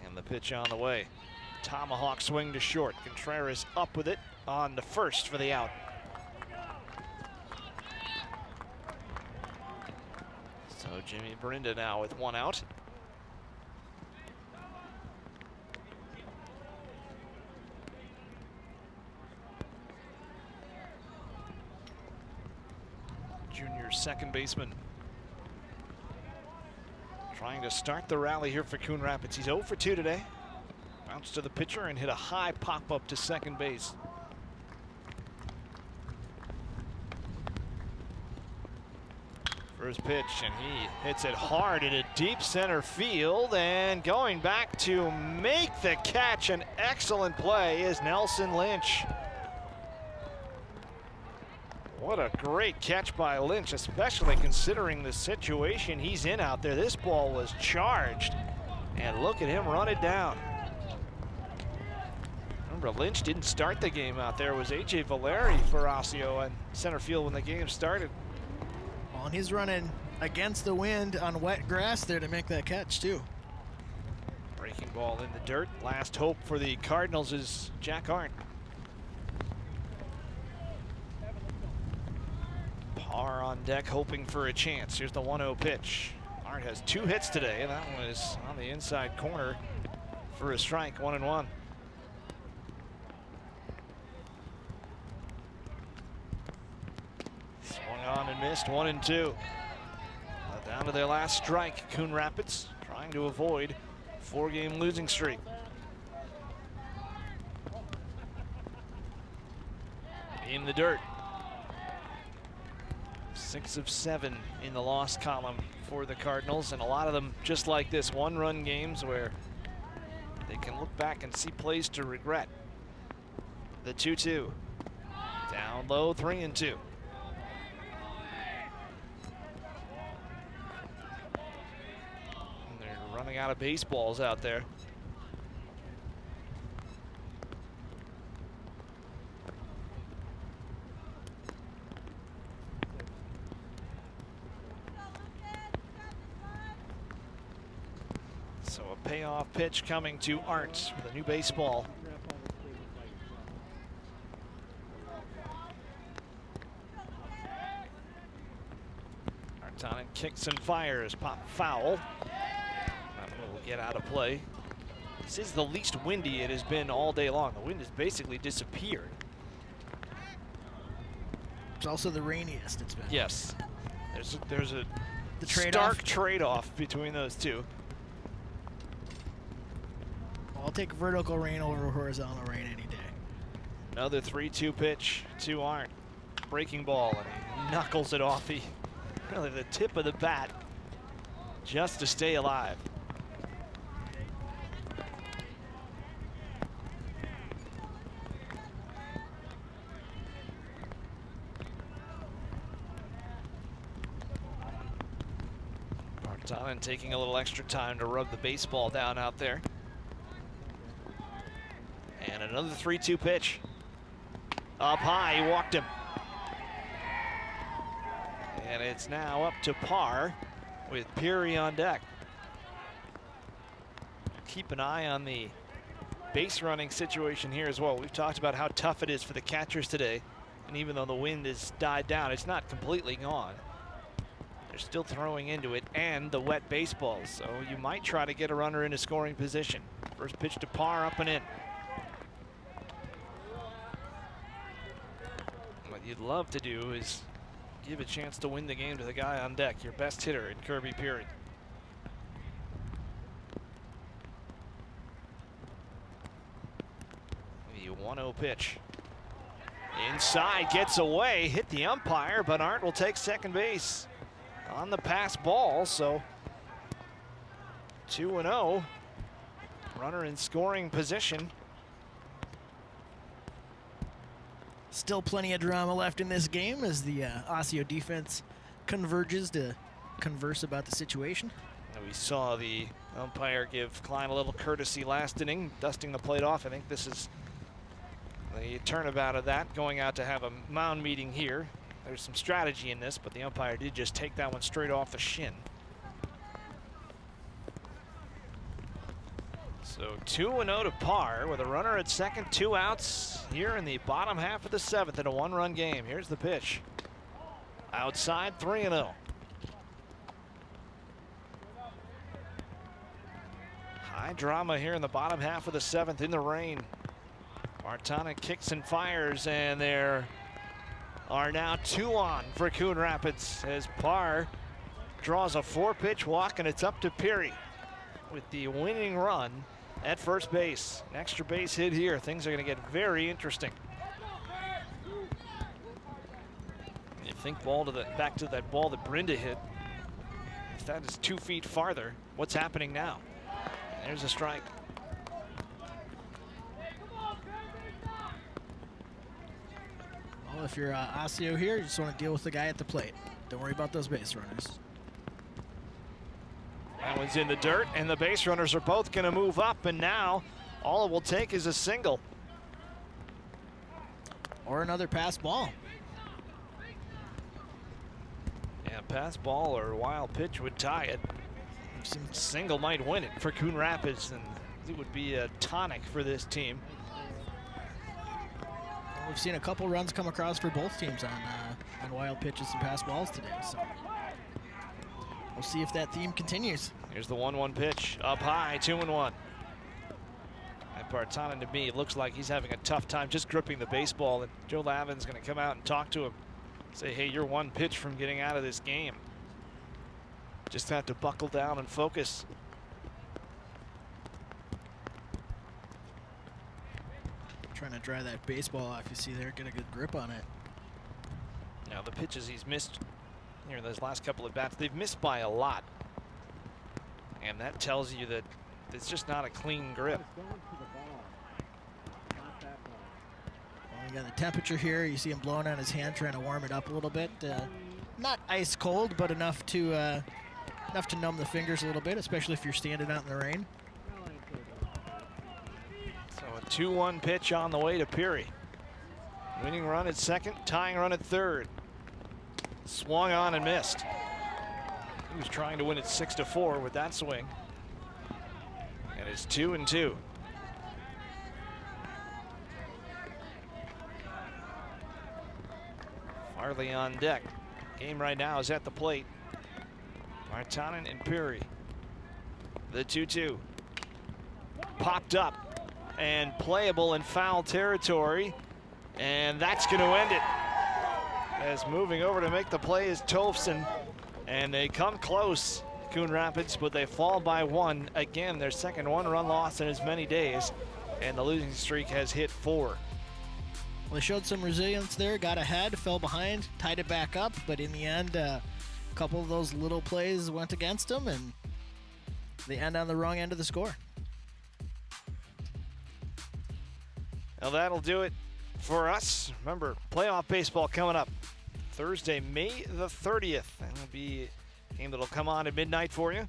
And the pitch on the way. Tomahawk swing to short. Contreras up with it on the first for the out. So Jimmy Brenda now with one out. Junior second baseman. Trying to start the rally here for Coon Rapids. He's 0 for 2 today. Bounced to the pitcher and hit a high pop-up to second base. First pitch, and he hits it hard into deep center field, and going back to make the catch, an excellent play, is Nelson Lynch. What a great catch by Lynch, especially considering the situation he's in out there. This ball was charged, and look at him run it down. Remember, Lynch didn't start the game out there. It was A.J. Valeri for Osseo in center field when the game started. Well, and he's running against the wind on wet grass there to make that catch, too. Breaking ball in the dirt. Last hope for the Cardinals is Jack Arndt. Parr on deck hoping for a chance. Here's the 1-0 pitch. Arndt has 2 hits today, and that one is on the inside corner for a strike, 1-1. Swung on and missed, 1-2. Down to their last strike, Coon Rapids trying to avoid 4-game losing streak. In the dirt. 6 of 7 in the loss column for the Cardinals, and a lot of them just like this, 1-run games where they can look back and see plays to regret. The 2-2. Down low, 3-2. They're running out of baseballs out there. So a payoff pitch coming to Arndt with a new baseball. Arndt kicks and fires, pop foul. That one will get out of play. This is the least windy it has been all day long. The wind has basically disappeared. It's also the rainiest it's been. Yes. There's a The trade-off. stark trade-off between those two. I'll take vertical rain over horizontal rain any day. Another 3-2 pitch to Arndt. Breaking ball, and he knuckles it off really the tip of the bat just to stay alive. Partanen taking a little extra time to rub the baseball down out there. And another 3-2 pitch. Up high, he walked him. And it's now up to par with Peary on deck. Keep an eye on the base running situation here as well. We've talked about how tough it is for the catchers today. And even though the wind has died down, it's not completely gone. They're still throwing into it and the wet baseballs. So you might try to get a runner into scoring position. First pitch to par, up and in. What you'd love to do is give a chance to win the game to the guy on deck, your best hitter in Kirby Peary. The 1-0 pitch. Inside, gets away, hit the umpire, but Arndt will take second base on the pass ball, so 2-0. Runner in scoring position. Still plenty of drama left in this game as the Osseo defense converges to converse about the situation. And we saw the umpire give Klein a little courtesy last inning, dusting the plate off. I think this is the turnabout of that, going out to have a mound meeting here. There's some strategy in this, but the umpire did just take that one straight off the shin. So 2-0 to par with a runner at second, 2 outs here in the bottom half of the 7th in a 1-run game. Here's the pitch. Outside, 3-0. High drama here in the bottom half of the 7th in the rain. Partanen kicks and fires, and there are now 2 on for Coon Rapids as Parr draws a 4-pitch walk, and it's up to Peary with the winning run at first base. An extra base hit here. Things are going to get very interesting. You think back to that ball that Brenda hit. If that is 2 feet farther, what's happening now? There's a strike. Well, if you're Osseo here, you just want to deal with the guy at the plate. Don't worry about those base runners. That one's in the dirt, and the base runners are both going to move up, and now all it will take is a single. Or another pass ball. Yeah, pass ball or a wild pitch would tie it. Single might win it for Coon Rapids, and it would be a tonic for this team. We've seen a couple runs come across for both teams on wild pitches and pass balls today, so we'll see if that theme continues. Here's the 1-1 pitch, up high, 2-1. And Partanen, to me, looks like he's having a tough time just gripping the baseball, and Joe Lavin's going to come out and talk to him. Say, hey, you're 1 pitch from getting out of this game. Just have to buckle down and focus. Trying to dry that baseball off, you see there, get a good grip on it. Now the pitches he's missed here in those last couple of bats, they've missed by a lot. And that tells you that it's just not a clean grip. You got the temperature here. You see him blowing on his hand, trying to warm it up a little bit. Not ice cold, but enough to numb the fingers a little bit, especially if you're standing out in the rain. So a 2-1 pitch on the way to Peary. Winning run at second, tying run at third. Swung on and missed. He was trying to win it 6-4 with that swing. And it's 2-2. Farley on deck. Game right now is at the plate. Martanen and Peary. The 2-2. Popped up and playable in foul territory. And that's going to end it. As moving over to make the play is Tolfsen. And they come close, Coon Rapids, but they fall by 1. Again, their second one-run loss in as many days. And the losing streak has hit 4. Well, they showed some resilience there, got ahead, fell behind, tied it back up, but in the end, a couple of those little plays went against them, and they end on the wrong end of the score. Well, that'll do it for us. Remember, playoff baseball coming up Thursday, May the 30th. That'll be a game that'll come on at midnight for you.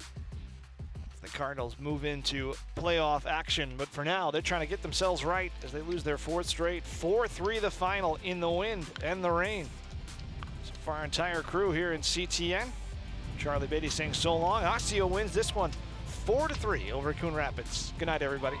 The Cardinals move into playoff action, but for now, they're trying to get themselves right as they lose their 4th straight. 4-3 the final in the wind and the rain. So for our entire crew here in CTN, Charlie Beatty saying so long. Osseo wins this one 4-3 over Coon Rapids. Good night, everybody.